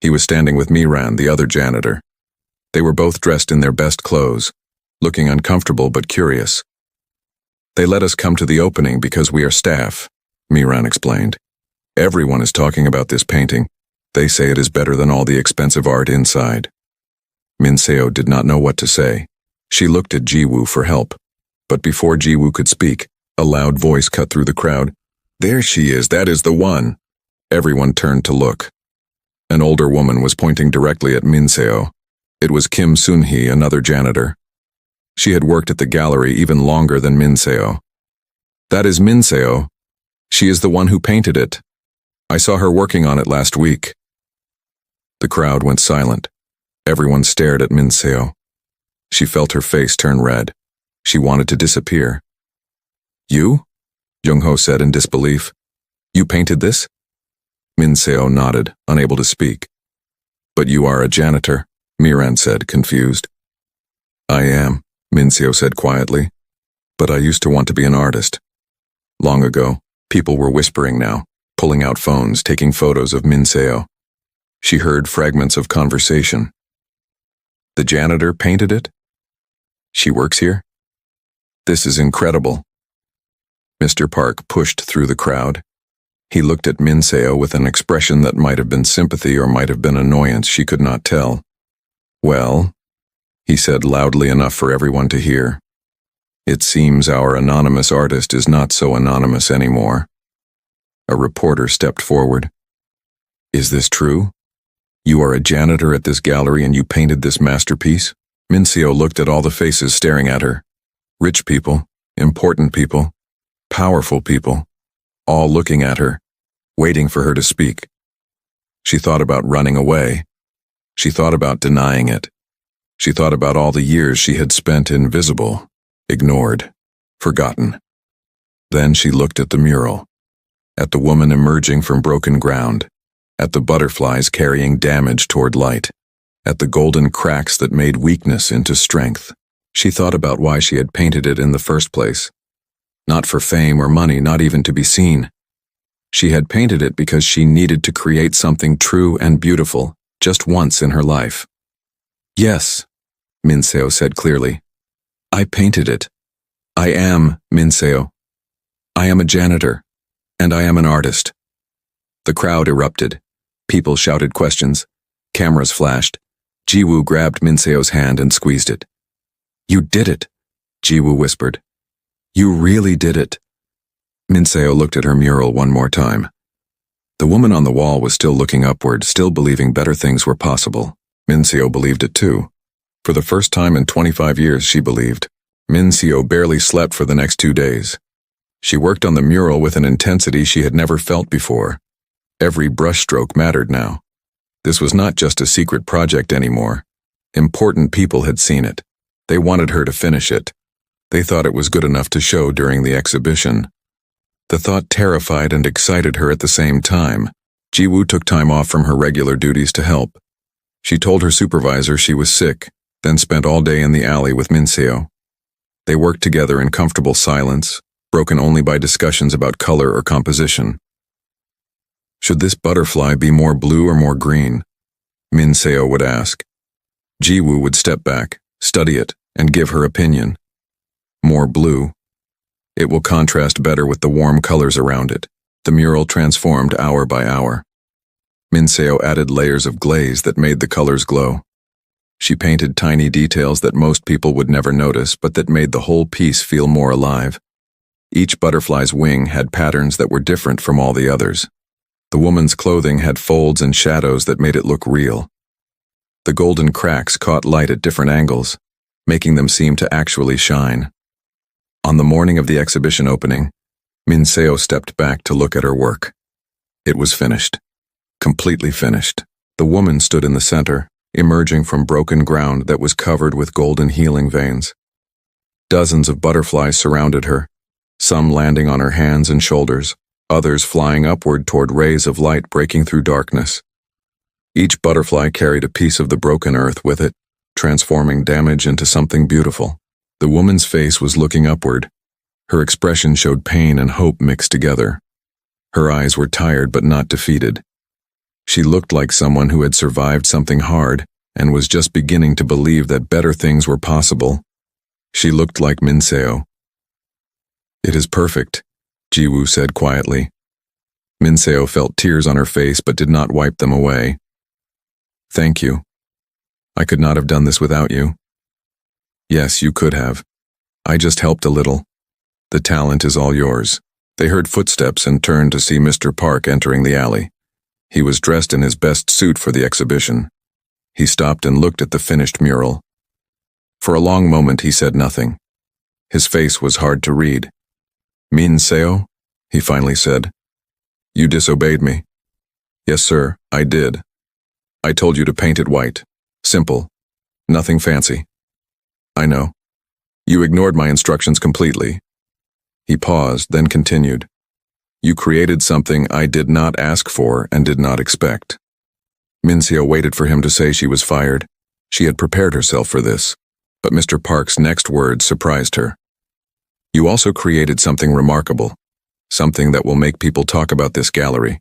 He was standing with Miran, the other janitor. They were both dressed in their best clothes, looking uncomfortable but curious. "They let us come to the opening because we are staff," Miran explained. "Everyone is talking about this painting. They say it is better than all the expensive art inside." Minseo did not know what to say. She looked at Ji-woo for help. But before Ji-woo could speak, a loud voice cut through the crowd. "There she is, that is the one." Everyone turned to look. An older woman was pointing directly at Minseo. It was Kim Sun-hee, another janitor. She had worked at the gallery even longer than Minseo. "That is Minseo. She is the one who painted it. I saw her working on it last week." The crowd went silent. Everyone stared at Minseo. She felt her face turn red. She wanted to disappear. "You?" Jung-ho said in disbelief. "You painted this?" Minseo nodded, unable to speak. "But you are a janitor," Miran said, confused. "I am," Minseo said quietly. "But I used to want to be an artist." Long ago, people were whispering now, pulling out phones, taking photos of Minseo. She heard fragments of conversation. "The janitor painted it? She works here? This is incredible." Mr. Park pushed through the crowd. He looked at Minseo with an expression that might have been sympathy or might have been annoyance, she could not tell. "Well," he said loudly enough for everyone to hear, "it seems our anonymous artist is not so anonymous anymore." A reporter stepped forward. "Is this true? You are a janitor at this gallery and you painted this masterpiece?" Minseo looked at all the faces staring at her. Rich people, important people, powerful people, all looking at her, waiting for her to speak. She thought about running away. She thought about denying it. She thought about all the years she had spent invisible, ignored, forgotten. Then she looked at the mural, at the woman emerging from broken ground, at the butterflies carrying damage toward light, at the golden cracks that made weakness into strength. She thought about why she had painted it in the first place. Not for fame or money, not even to be seen. She had painted it because she needed to create something true and beautiful, just once in her life. "Yes," Minseo said clearly. "I painted it. I am Minseo. I am a janitor, and I am an artist." The crowd erupted. People shouted questions. Cameras flashed. Ji-woo grabbed Minseo's hand and squeezed it. "You did it," Ji-woo whispered. You really did it. Minseo looked at her mural one more time. The woman on the wall was still looking upward, still believing better things were possible. Minseo believed it too. For the first time in 25 years, she believed. Minseo barely slept for the next 2 days. She worked on the mural with an intensity she had never felt before. Every brushstroke mattered now. This was not just a secret project anymore. Important people had seen it. They wanted her to finish it. They thought it was good enough to show during the exhibition. The thought terrified and excited her at the same time. Jiwoo took time off from her regular duties to help. She told her supervisor she was sick, then spent all day in the alley with Minseo. They worked together in comfortable silence, broken only by discussions about color or composition. Should this butterfly be more blue or more green? Minseo would ask. Jiwoo would step back, study it, and give her opinion. More blue. It will contrast better with the warm colors around it. The mural transformed hour by hour. Minseo added layers of glaze that made the colors glow. She painted tiny details that most people would never notice, but that made the whole piece feel more alive. Each butterfly's wing had patterns that were different from all the others. The woman's clothing had folds and shadows that made it look real. The golden cracks caught light at different angles, making them seem to actually shine. On the morning of the exhibition opening, Minseo stepped back to look at her work. It was finished. Completely finished. The woman stood in the center, emerging from broken ground that was covered with golden healing veins. Dozens of butterflies surrounded her, some landing on her hands and shoulders, others flying upward toward rays of light breaking through darkness. Each butterfly carried a piece of the broken earth with it, transforming damage into something beautiful. The woman's face was looking upward. Her expression showed pain and hope mixed together. Her eyes were tired but not defeated. She looked like someone who had survived something hard and was just beginning to believe that better things were possible. She looked like Minseo. It is perfect, Jiwoo said quietly. Minseo felt tears on her face but did not wipe them away. Thank you. I could not have done this without you. Yes, you could have. I just helped a little. The talent is all yours. They heard footsteps and turned to see Mr. Park entering the alley. He was dressed in his best suit for the exhibition. He stopped and looked at the finished mural. For a long moment he said nothing. His face was hard to read. Minseo, he finally said. You disobeyed me. Yes, sir, I did. I told you to paint it white. Simple. Nothing fancy. I know. You ignored my instructions completely. He paused, then continued. You created something I did not ask for and did not expect. Minseo waited for him to say she was fired. She had prepared herself for this, but Mr. Park's next words surprised her. You also created something remarkable, something that will make people talk about this gallery,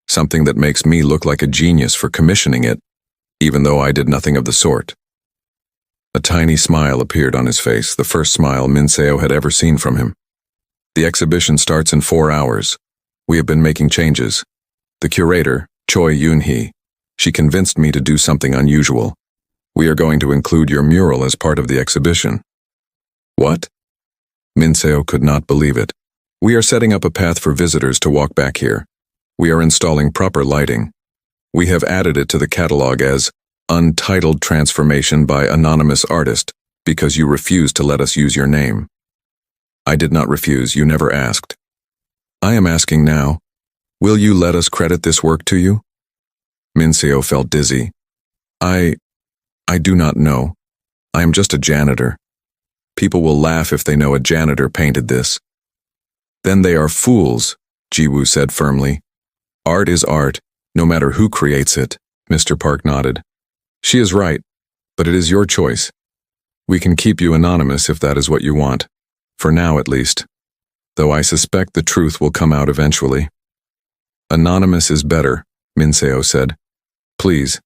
something that makes me look like a genius for commissioning it, even though I did nothing of the sort. A tiny smile appeared on his face, the first smile Minseo had ever seen from him. The exhibition starts in 4 hours. We have been making changes. The curator, Choi Yoon-hee, she convinced me to do something unusual. We are going to include your mural as part of the exhibition. What? Minseo could not believe it. We are setting up a path for visitors to walk back here. We are installing proper lighting. We have added it to the catalog as Untitled Transformation by Anonymous Artist because you refused to let us use your name. I did not refuse, you never asked. I am asking now, will you let us credit this work to you? Minseo felt dizzy. I do not know. I am just a janitor. People will laugh if they know a janitor painted this. Then they are fools, Jiwoo said firmly. Art is art, no matter who creates it, Mr. Park nodded. She is right, but it is your choice. We can keep you anonymous if that is what you want, for now at least, though I suspect the truth will come out eventually. Anonymous is better, Minseo said. Please.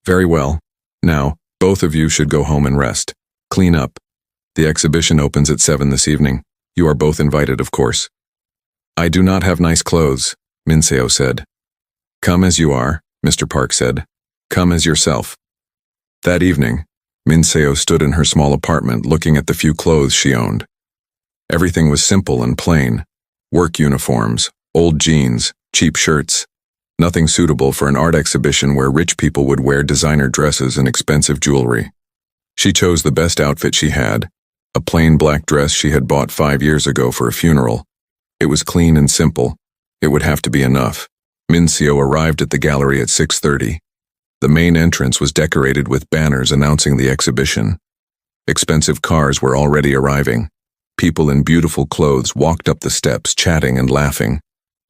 Very well. Now, both of you should go home and rest. Clean up. The exhibition opens at 7 this evening. You are both invited, of course. I do not have nice clothes, Minseo said. Come as you are, Mr. Park said. Come as yourself. That evening, Minseo stood in her small apartment looking at the few clothes she owned. Everything was simple and plain. Work uniforms, old jeans, cheap shirts. Nothing suitable for an art exhibition where rich people would wear designer dresses and expensive jewelry. She chose the best outfit she had, a plain black dress she had bought 5 years ago for a funeral. It was clean and simple. It would have to be enough. Mincio arrived at the gallery at 6:30. The main entrance was decorated with banners announcing the exhibition. Expensive cars were already arriving. People in beautiful clothes walked up the steps, chatting and laughing.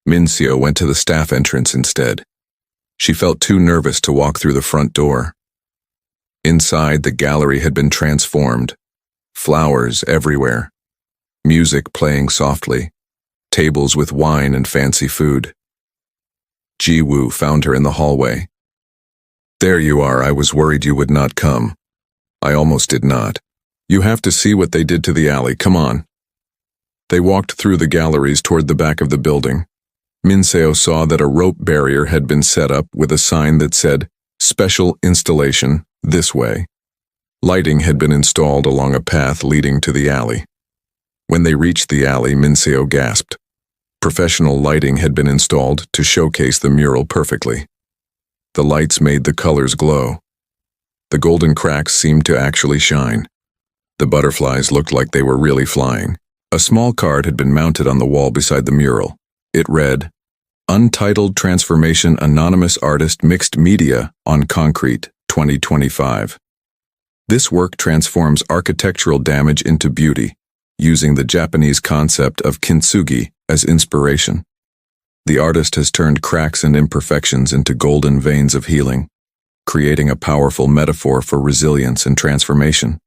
Mincio went to the staff entrance instead. She felt too nervous to walk through the front door. Inside, the gallery had been transformed. Flowers everywhere. Music playing softly. Tables with wine and fancy food. Jiwoo found her in the hallway. "There you are. I was worried you would not come. I almost did not. You have to see what they did to the alley. Come on." They walked through the galleries toward the back of the building. Mincio saw that a rope barrier had been set up with a sign that said, "Special installation, this way." Lighting had been installed along a path leading to the alley. When they reached the alley, Mincio gasped. Professional lighting had been installed to showcase the mural perfectly. The lights made the colors glow. The golden cracks seemed to actually shine. The butterflies looked like they were really flying. A small card had been mounted on the wall beside the mural. It read, "Untitled Transformation Anonymous Artist Mixed Media on Concrete, 2025. This work transforms architectural damage into beauty, using the Japanese concept of kintsugi as inspiration. The artist has turned cracks and imperfections into golden veins of healing, creating a powerful metaphor for resilience and transformation."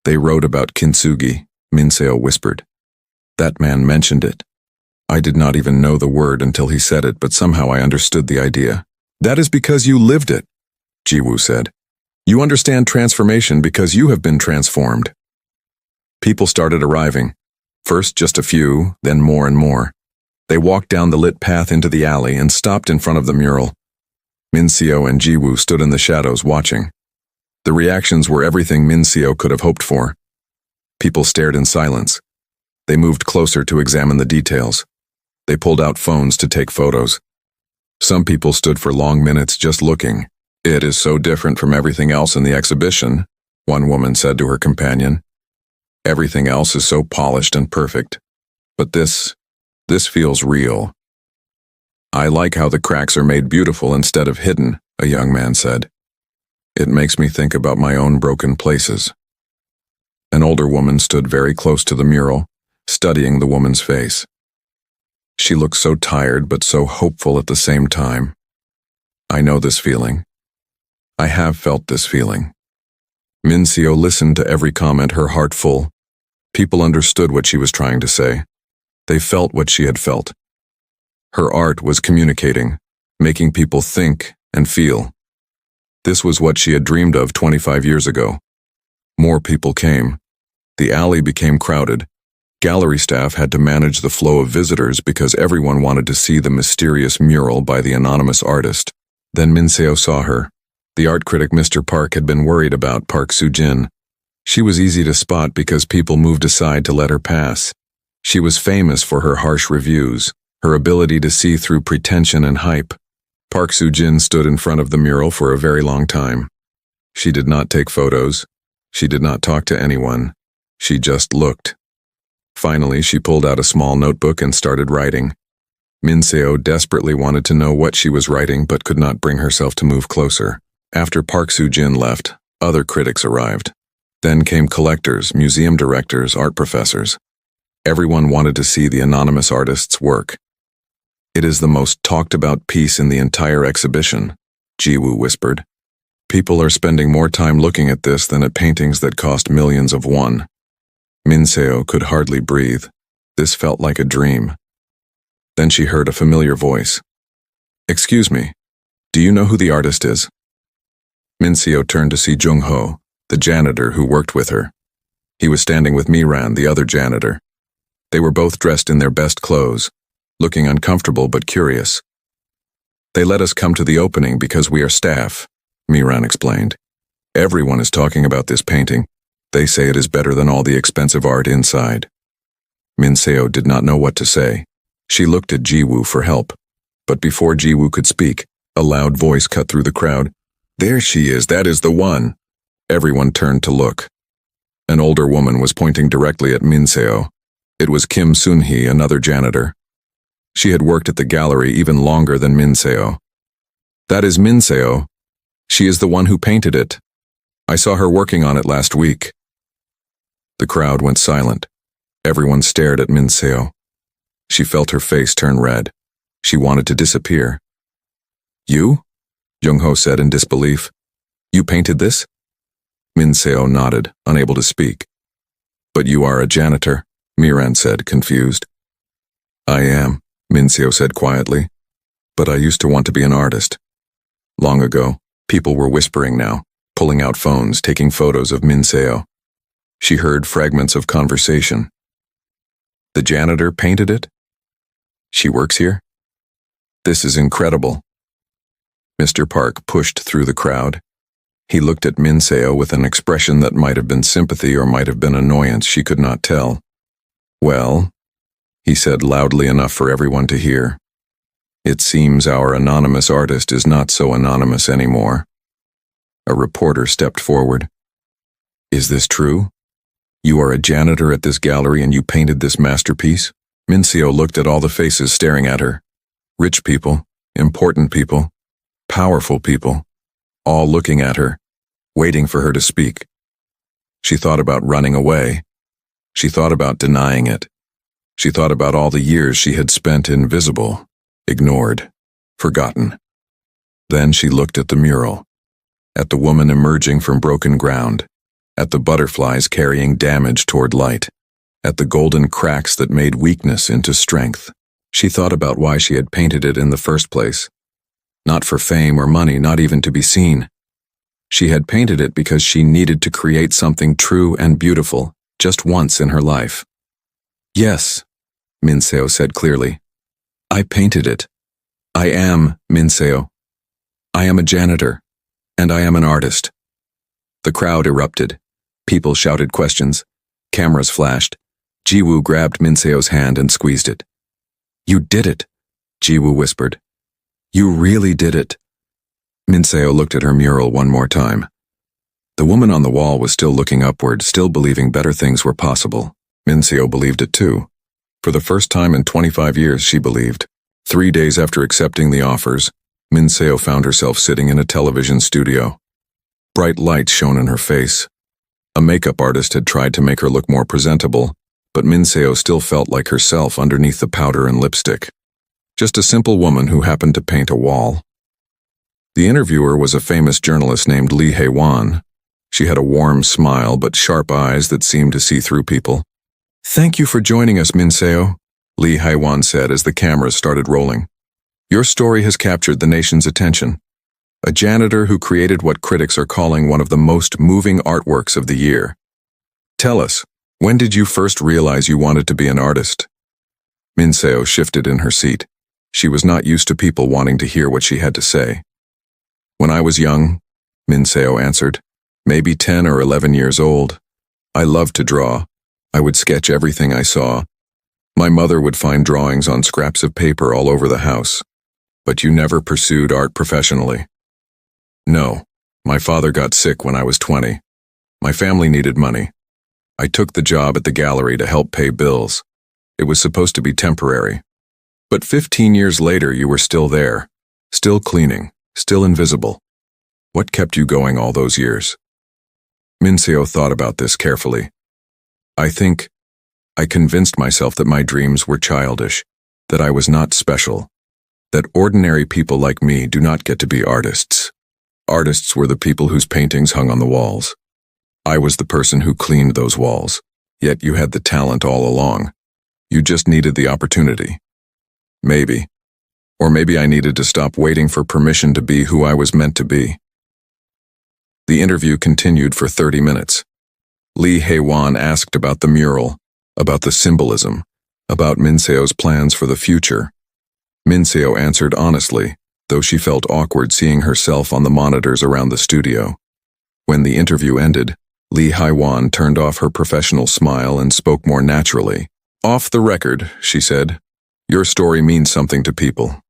"They wrote about kintsugi," Mincio whispered. "That man mentioned it. I did not even know the word until he said it, but somehow I understood the idea." "That is because you lived it," Jiwoo said. "You understand transformation because you have been transformed." People started arriving. First just a few, then more and more. They walked down the lit path into the alley and stopped in front of the mural. Mincio and Jiwoo stood in the shadows watching. The reactions were everything Mincio could have hoped for. People stared in silence. They moved closer to examine the details. They pulled out phones to take photos. Some people stood for long minutes just looking. "It is so different from everything else in the exhibition," one woman said to her companion. "Everything else is so polished and perfect. But this feels real." "I like how the cracks are made beautiful instead of hidden," a young man said. "It makes me think about my own broken places." An older woman stood very close to the mural, studying the woman's face. She looked so tired but so hopeful at the same time. "I know this feeling. I have felt this feeling." Mincio listened to every comment, her heart full. People understood what she was trying to say. They felt what she had felt. Her art was communicating, making people think and feel. This was what she had dreamed of 25 years ago. More people came. The alley became crowded. Gallery staff had to manage the flow of visitors because everyone wanted to see the mysterious mural by the anonymous artist. Then Mincio saw her. The art critic Mr. Park had been worried about Park Soo-jin. She was easy to spot because people moved aside to let her pass. She was famous for her harsh reviews, her ability to see through pretension and hype. Park Soo-jin stood in front of the mural for a very long time. She did not take photos. She did not talk to anyone. She just looked. Finally, she pulled out a small notebook and started writing. Mincio desperately wanted to know what she was writing but could not bring herself to move closer. After Park Soo-jin left, other critics arrived. Then came collectors, museum directors, art professors. Everyone wanted to see the anonymous artist's work. "It is the most talked about piece in the entire exhibition," Jiwoo whispered. "People are spending more time looking at this than at paintings that cost millions of won." Mincio could hardly breathe. This felt like a dream. Then she heard a familiar voice. "Excuse me, do you know who the artist is?" Mincio turned to see Jung-ho, the janitor who worked with her. He was standing with Miran, the other janitor. They were both dressed in their best clothes, looking uncomfortable but curious. "They let us come to the opening because we are staff," Miran explained. "Everyone is talking about this painting. They say it is better than all the expensive art inside." Minseo did not know what to say. She looked at Jiwoo for help. But before Jiwoo could speak, a loud voice cut through the crowd. "There she is, that is the one." Everyone turned to look. An older woman was pointing directly at Minseo. It was Kim Sun-hee, another janitor. She had worked at the gallery even longer than Minseo. "That is Minseo. She is the one who painted it. I saw her working on it last week." The crowd went silent. Everyone stared at Minseo. She felt her face turn red. She wanted to disappear. "You?" Jung-ho said in disbelief. "You painted this?" Minseo nodded, unable to speak. "But you are a janitor," Miran said, confused. "I am," Minseo said quietly. "But I used to want to be an artist." Long ago, people were whispering now, pulling out phones, taking photos of Minseo. She heard fragments of conversation. "The janitor painted it? She works here? This is incredible." Mr. Park pushed through the crowd. He looked at Minseo with an expression that might have been sympathy or might have been annoyance, she could not tell. "Well," he said loudly enough for everyone to hear, "it seems our anonymous artist is not so anonymous anymore." A reporter stepped forward. "Is this true? You are a janitor at this gallery and you painted this masterpiece?" Minseo looked at all the faces staring at her. Rich people, important people, powerful people, all looking at her, waiting for her to speak. She thought about running away. She thought about denying it. She thought about all the years she had spent invisible, ignored, forgotten. Then she looked at the mural, at the woman emerging from broken ground, at the butterflies carrying damage toward light, at the golden cracks that made weakness into strength. She thought about why she had painted it in the first place. Not for fame or money, not even to be seen. She had painted it because she needed to create something true and beautiful, just once in her life. "Yes," Minseo said clearly. "I painted it. I am Minseo. I am a janitor, and I am an artist." The crowd erupted. People shouted questions. Cameras flashed. Jiwoo grabbed Minseo's hand and squeezed it. "You did it," Jiwoo whispered. "You really did it." Minseo looked at her mural one more time. The woman on the wall was still looking upward, still believing better things were possible. Minseo believed it too. For the first time in 25 years, she believed. 3 days after accepting the offers, Minseo found herself sitting in a television studio. Bright lights shone in her face. A makeup artist had tried to make her look more presentable, but Minseo still felt like herself underneath the powder and lipstick. Just a simple woman who happened to paint a wall. The interviewer was a famous journalist named Lee Hae-won. She had a warm smile but sharp eyes that seemed to see through people. "Thank you for joining us, Minseo," Lee Hae-won said as the cameras started rolling. "Your story has captured the nation's attention. A janitor who created what critics are calling one of the most moving artworks of the year. Tell us, when did you first realize you wanted to be an artist?" Minseo shifted in her seat. She was not used to people wanting to hear what she had to say. "When I was young," Minseo answered, "maybe 10 or 11 years old. I loved to draw. I would sketch everything I saw. My mother would find drawings on scraps of paper all over the house. But you never pursued art professionally." "No. My father got sick when I was 20. My family needed money. I took the job at the gallery to help pay bills. It was supposed to be temporary. But 15 years later, you were still there, still cleaning, still invisible. What kept you going all those years?" Minseo thought about this carefully. "I think I convinced myself that my dreams were childish, that I was not special, that ordinary people like me do not get to be artists. Artists were the people whose paintings hung on the walls. I was the person who cleaned those walls, yet you had the talent all along. You just needed the opportunity. Maybe. Or maybe I needed to stop waiting for permission to be who I was meant to be." The interview continued for 30 minutes. Lee Hae-won asked about the mural, about the symbolism, about Minseo's plans for the future. Minseo answered honestly, though she felt awkward seeing herself on the monitors around the studio. When the interview ended, Lee Hae-won turned off her professional smile and spoke more naturally, "Off the record," she said, "your story means something to people.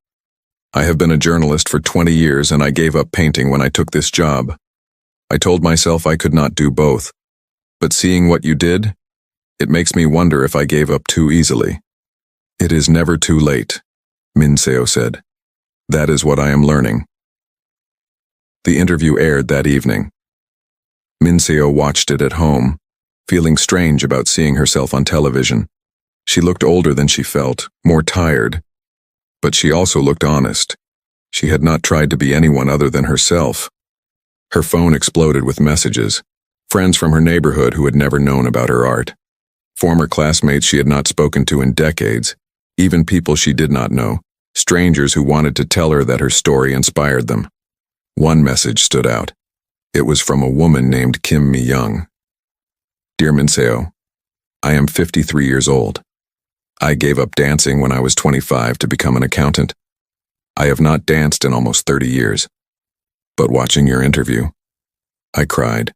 I have been a journalist for 20 years and I gave up painting when I took this job. I told myself I could not do both. But seeing what you did, it makes me wonder if I gave up too easily." "It is never too late," Minseo said. "That is what I am learning." The interview aired that evening. Minseo watched it at home, feeling strange about seeing herself on television. She looked older than she felt, more tired. But she also looked honest. She had not tried to be anyone other than herself. Her phone exploded with messages. Friends from her neighborhood who had never known about her art. Former classmates she had not spoken to in decades. Even people she did not know. Strangers who wanted to tell her that her story inspired them. One message stood out. It was from a woman named Kim Mi-young. "Dear Minseo, I am 53 years old. I gave up dancing when I was 25 to become an accountant. I have not danced in almost 30 years. But watching your interview, I cried.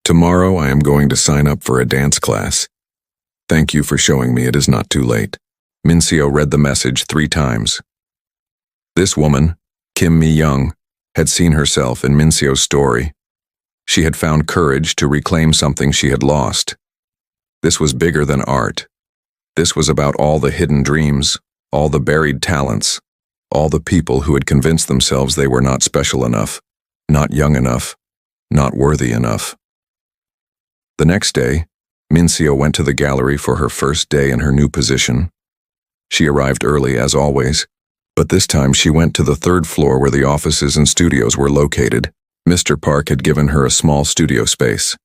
Tomorrow I am going to sign up for a dance class. Thank you for showing me it is not too late." Minseo read the message 3 times. This woman, Kim Mi-young, had seen herself in Minseo's story. She had found courage to reclaim something she had lost. This was bigger than art. This was about all the hidden dreams, all the buried talents, all the people who had convinced themselves they were not special enough, not young enough, not worthy enough. The next day, Minseo went to the gallery for her first day in her new position. She arrived early, as always, but this time she went to the 3rd floor where the offices and studios were located. Mr. Park had given her a small studio space.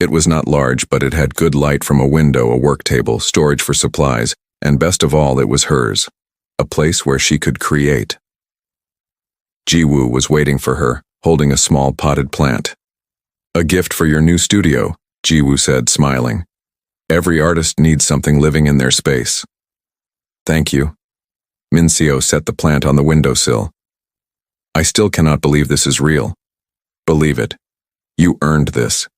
It was not large, but it had good light from a window, a work table, storage for supplies, and best of all, it was hers, a place where she could create. Jiwoo was waiting for her, holding a small potted plant. "A gift for your new studio," Jiwoo said, smiling. "Every artist needs something living in their space." "Thank you." Minseo set the plant on the windowsill. "I still cannot believe this is real." "Believe it. You earned this."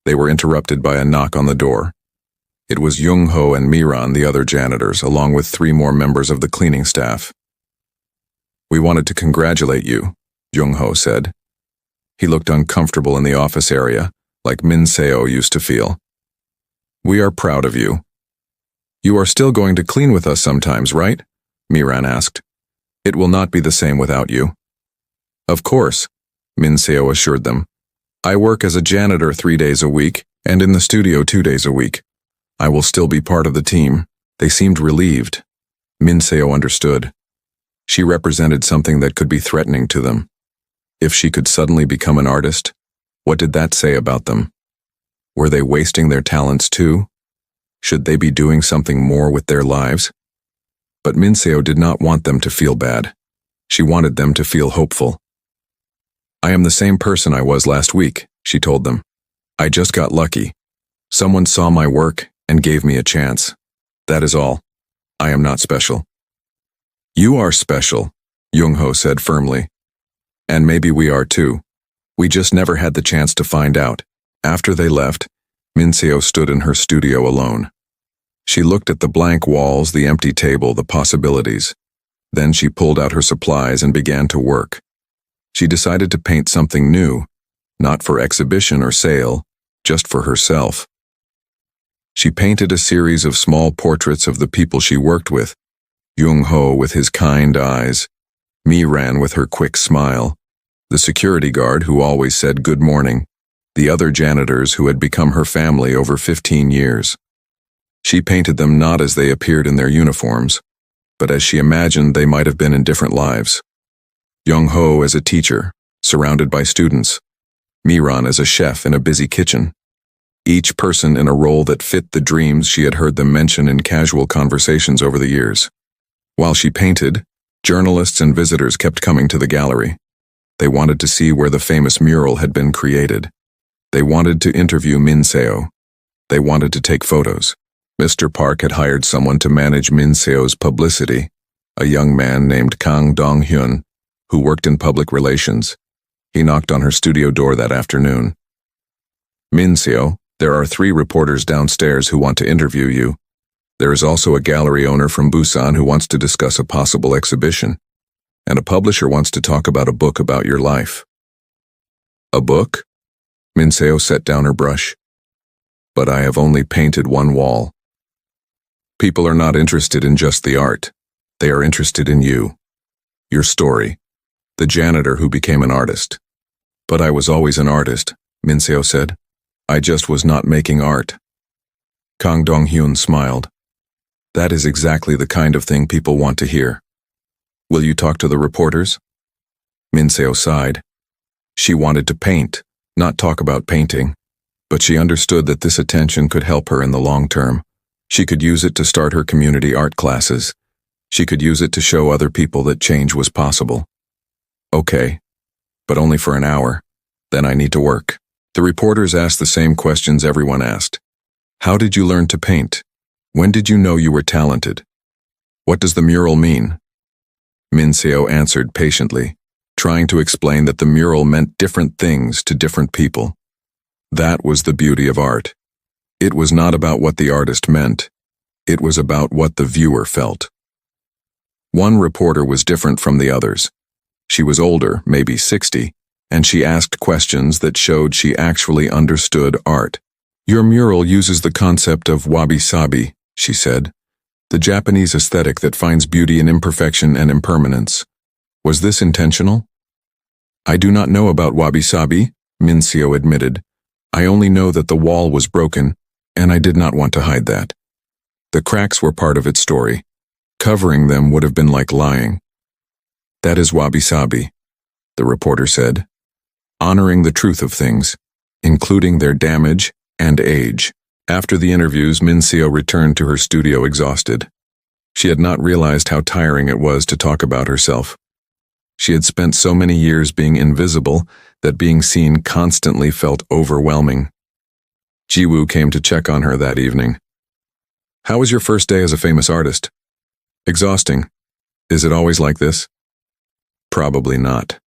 They were interrupted by a knock on the door. It was Jung-ho and Miran, the other janitors, along with 3 more members of the cleaning staff. "We wanted to congratulate you," Jung-ho said. He looked uncomfortable in the office area, like Minseo used to feel. "We are proud of you." "You are still going to clean with us sometimes, right?" Miran asked. "It will not be the same without you." "Of course," Minseo assured them. "I work as a janitor 3 days a week, and in the studio 2 days a week. I will still be part of the team." They seemed relieved. Minseo understood. She represented something that could be threatening to them. If she could suddenly become an artist, what did that say about them? Were they wasting their talents too? Should they be doing something more with their lives? But Minseo did not want them to feel bad. She wanted them to feel hopeful. "I am the same person I was last week," she told them. "I just got lucky. Someone saw my work and gave me a chance. That is all. I am not special." "You are special," Jung-ho said firmly. "And maybe we are too. We just never had the chance to find out." After they left, Minseo stood in her studio alone. She looked at the blank walls, the empty table, the possibilities. Then she pulled out her supplies and began to work. She decided to paint something new, not for exhibition or sale, just for herself. She painted a series of small portraits of the people she worked with, Jung-ho with his kind eyes, Miran with her quick smile, the security guard who always said good morning, the other janitors who had become her family over 15 years. She painted them not as they appeared in their uniforms, but as she imagined they might have been in different lives. Jung-ho as a teacher, surrounded by students. Miran as a chef in a busy kitchen. Each person in a role that fit the dreams she had heard them mention in casual conversations over the years. While she painted, journalists and visitors kept coming to the gallery. They wanted to see where the famous mural had been created. They wanted to interview Minseo. They wanted to take photos. Mr. Park had hired someone to manage Minseo's publicity, a young man named Kang Dong-hyun, who worked in public relations. He knocked on her studio door that afternoon. "Minseo, there are 3 reporters downstairs who want to interview you." There is also a gallery owner from Busan who wants to discuss a possible exhibition, and a publisher wants to talk about a book about your life. A book? Minseo set down her brush. But I have only painted one wall. People are not interested in just the art. They are interested in you. Your story. The janitor who became an artist. But I was always an artist, Minseo said. I just was not making art. Kang Dong-hyun smiled. That is exactly the kind of thing people want to hear. Will you talk to the reporters? Minseo sighed. She wanted to paint, not talk about painting, but she understood that this attention could help her in the long term. She could use it to start her community art classes. She could use it to show other people that change was possible. Okay, but only for an hour. Then I need to work. The reporters asked the same questions everyone asked. How did you learn to paint? When did you know you were talented? What does the mural mean? Minseo answered patiently, trying to explain that the mural meant different things to different people. That was the beauty of art. It was not about what the artist meant. It was about what the viewer felt. One reporter was different from the others. She was older, maybe 60, and she asked questions that showed she actually understood art. Your mural uses the concept of wabi-sabi, she said, the Japanese aesthetic that finds beauty in imperfection and impermanence. Was this intentional? I do not know about wabi-sabi, Minseo admitted. I only know that the wall was broken, and I did not want to hide that. The cracks were part of its story. Covering them would have been like lying. That is wabi-sabi, the reporter said, honoring the truth of things, including their damage and age. After the interviews, Minseo returned to her studio exhausted. She had not realized how tiring it was to talk about herself. She had spent so many years being invisible that being seen constantly felt overwhelming. Jiwoo came to check on her that evening. How was your first day as a famous artist? Exhausting. Is it always like this? Probably not.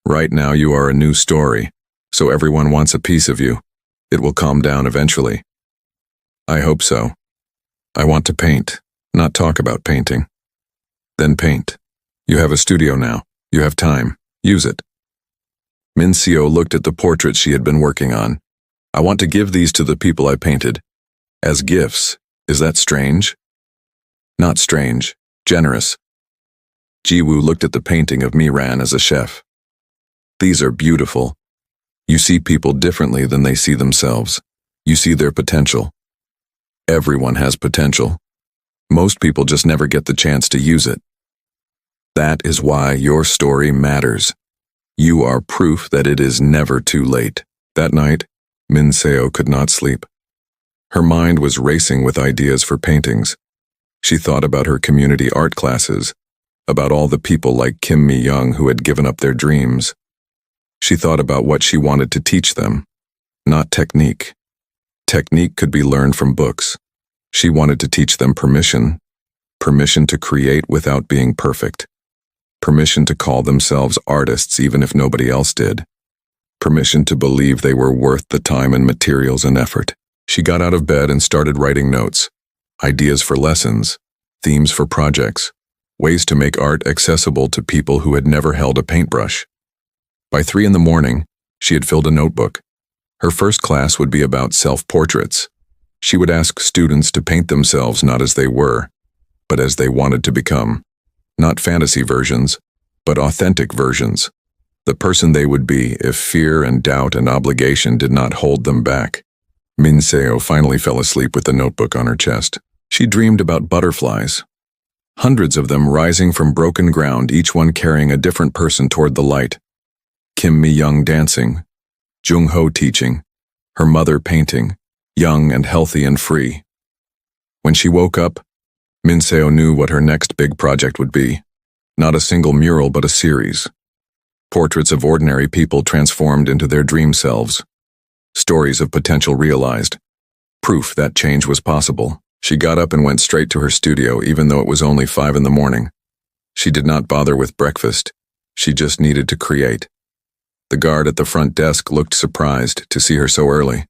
Right now you are a new story, so everyone wants a piece of you. It will calm down eventually. I hope so. I want to paint, not talk about painting. Then paint. You have a studio now. You have time. Use it. Minseo looked at the portraits she had been working on. I want to give these to the people I painted. As gifts. Is that strange? Not strange. Generous. Jiwoo looked at the painting of Miran as a chef. These are beautiful. You see people differently than they see themselves. You see their potential. Everyone has potential. Most people just never get the chance to use it. That is why your story matters. You are proof that it is never too late. That night, Minseo could not sleep. Her mind was racing with ideas for paintings. She thought about her community art classes, about all the people like Kim Mi-young who had given up their dreams. She thought about what she wanted to teach them, not technique. Technique could be learned from books. She wanted to teach them permission. Permission to create without being perfect. Permission to call themselves artists even if nobody else did. Permission to believe they were worth the time and materials and effort. She got out of bed and started writing notes. Ideas for lessons, themes for projects, ways to make art accessible to people who had never held a paintbrush. By 3 in the morning, she had filled a notebook. Her first class would be about self-portraits. She would ask students to paint themselves not as they were, but as they wanted to become. Not fantasy versions, but authentic versions. The person they would be if fear and doubt and obligation did not hold them back. Minseo finally fell asleep with the notebook on her chest. She dreamed about butterflies. Hundreds of them rising from broken ground, each one carrying a different person toward the light. Kim Mi-young dancing, Jung-ho teaching, her mother painting, young and healthy and free. When she woke up, Minseo knew what her next big project would be. Not a single mural, but a series. Portraits of ordinary people transformed into their dream selves. Stories of potential realized. Proof that change was possible. She got up and went straight to her studio even though it was only 5 in the morning. She did not bother with breakfast. She just needed to create. The guard at the front desk looked surprised to see her so early.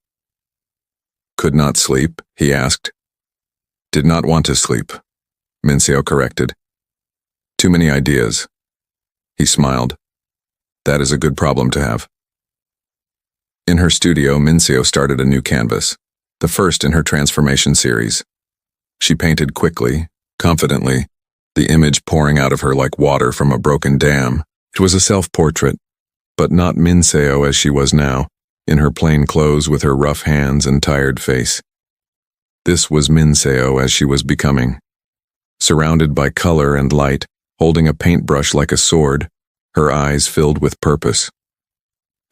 Could not sleep? He asked. Did not want to sleep, Minseo corrected. Too many ideas. He smiled. That is a good problem to have. In her studio, Minseo started a new canvas, the first in her transformation series. She painted quickly, confidently, the image pouring out of her like water from a broken dam. It was a self-portrait, but not Minseo as she was now, in her plain clothes with her rough hands and tired face. This was Minseo as she was becoming. Surrounded by color and light, holding a paintbrush like a sword, her eyes filled with purpose.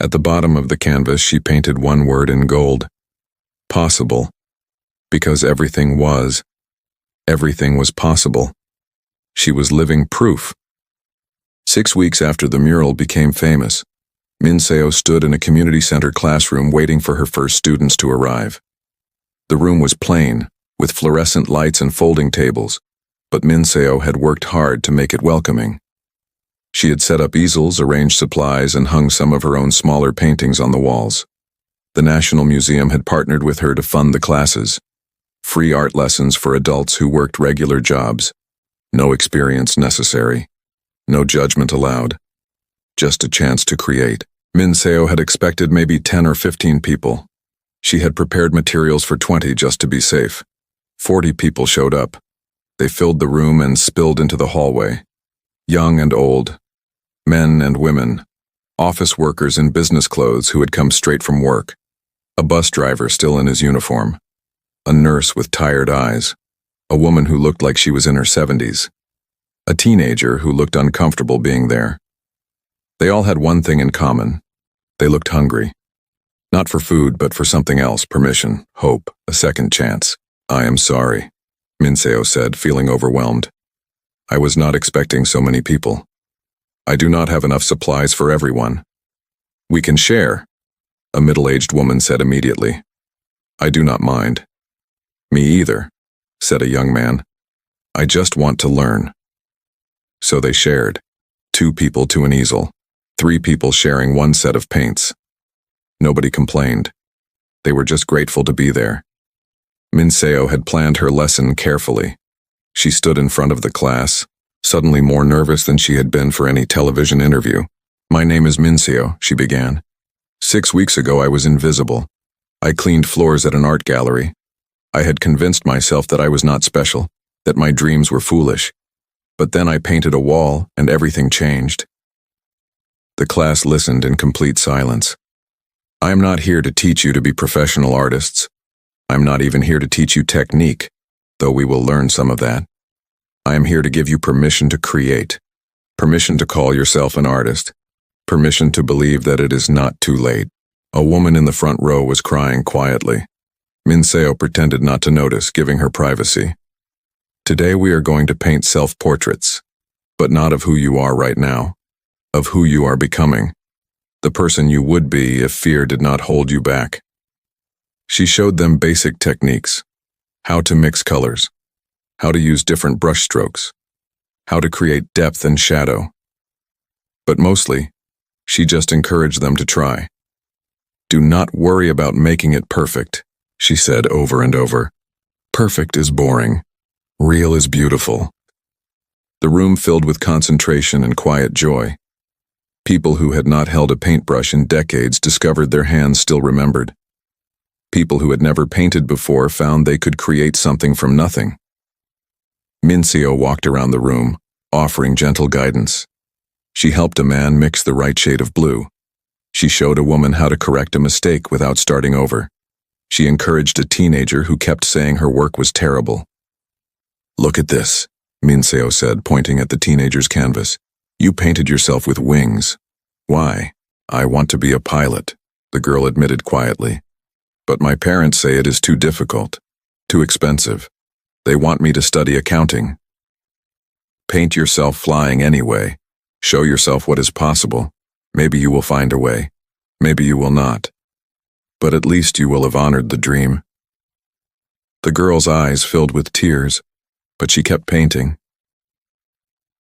At the bottom of the canvas, she painted one word in gold. Possible. Because everything was possible. She was living proof. 6 weeks after the mural became famous, Minseo stood in a community center classroom waiting for her first students to arrive. The room was plain, with fluorescent lights and folding tables, but Minseo had worked hard to make it welcoming. She had set up easels, arranged supplies, and hung some of her own smaller paintings on the walls. The National Museum had partnered with her to fund the classes. Free art lessons for adults who worked regular jobs. No experience necessary. No judgment allowed. Just a chance to create. Minseo had expected maybe 10 or 15 people. She had prepared materials for 20 just to be safe. 40 people showed up. They filled the room and spilled into the hallway. Young and old. Men and women. Office workers in business clothes who had come straight from work. A bus driver still in his uniform. A nurse with tired eyes. A woman who looked like she was in her 70s. A teenager who looked uncomfortable being there. They all had one thing in common. They looked hungry. Not for food, but for something else, permission, hope, a second chance. I am sorry, Minseo said, feeling overwhelmed. I was not expecting so many people. I do not have enough supplies for everyone. We can share, a middle-aged woman said immediately. I do not mind. Me either, said a young man. I just want to learn. So they shared. 2 people to an easel. 3 people sharing one set of paints. Nobody complained. They were just grateful to be there. Minseo had planned her lesson carefully. She stood in front of the class, suddenly more nervous than she had been for any television interview. My name is Minseo, she began. 6 weeks ago I was invisible. I cleaned floors at an art gallery. I had convinced myself that I was not special, that my dreams were foolish. But then I painted a wall and everything changed. The class listened in complete silence. I am not here to teach you to be professional artists. I'm not even here to teach you technique, though we will learn some of that. I am here to give you permission to create, permission to call yourself an artist, permission to believe that it is not too late. A woman in the front row was crying quietly. Minseo pretended not to notice, giving her privacy. Today we are going to paint self-portraits, but not of who you are right now, of who you are becoming, the person you would be if fear did not hold you back. She showed them basic techniques, how to mix colors, how to use different brush strokes, how to create depth and shadow. But mostly, she just encouraged them to try. Do not worry about making it perfect, she said over and over. Perfect is boring. Real is beautiful. The room filled with concentration and quiet joy. People who had not held a paintbrush in decades discovered their hands still remembered. People who had never painted before found they could create something from nothing. Minseo walked around the room, offering gentle guidance. She helped a man mix the right shade of blue. She showed a woman how to correct a mistake without starting over. She encouraged a teenager who kept saying her work was terrible. Look at this, Minseo said, pointing at the teenager's canvas. You painted yourself with wings. Why? I want to be a pilot, the girl admitted quietly. But my parents say it is too difficult, too expensive. They want me to study accounting. Paint yourself flying anyway. Show yourself what is possible. Maybe you will find a way. Maybe you will not. But at least you will have honored the dream. The girl's eyes filled with tears, but she kept painting.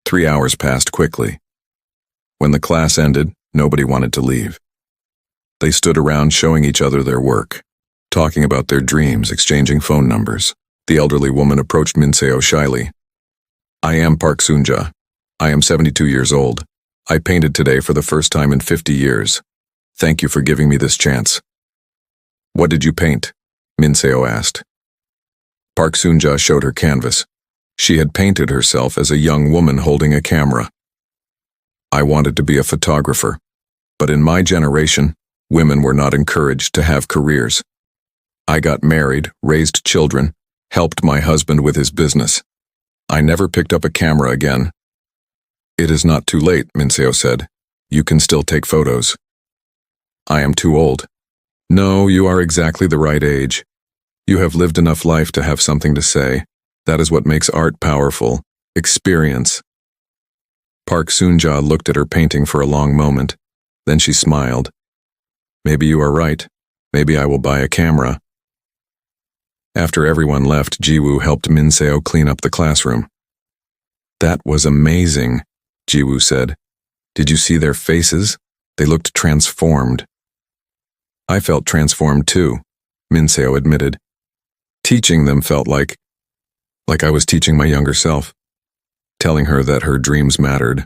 3 hours passed quickly. When the class ended, nobody wanted to leave. They stood around showing each other their work, talking about their dreams, exchanging phone numbers. The elderly woman approached Minseo shyly. I am Park Soonja. I am 72 years old. I painted today for the first time in 50 years. Thank you for giving me this chance. What did you paint? Minseo asked. Park Soonja showed her canvas. She had painted herself as a young woman holding a camera. I wanted to be a photographer, but in my generation, women were not encouraged to have careers. I got married, raised children, helped my husband with his business. I never picked up a camera again. It is not too late, Minseo said. You can still take photos. I am too old. No, you are exactly the right age. You have lived enough life to have something to say. That is what makes art powerful. Experience. Park Soonja looked at her painting for a long moment. Then she smiled. Maybe you are right. Maybe I will buy a camera. After everyone left, Jiwoo helped Minseo clean up the classroom. That was amazing, Jiwoo said. Did you see their faces? They looked transformed. I felt transformed too, Minseo admitted. Teaching them felt like I was teaching my younger self, telling her that her dreams mattered.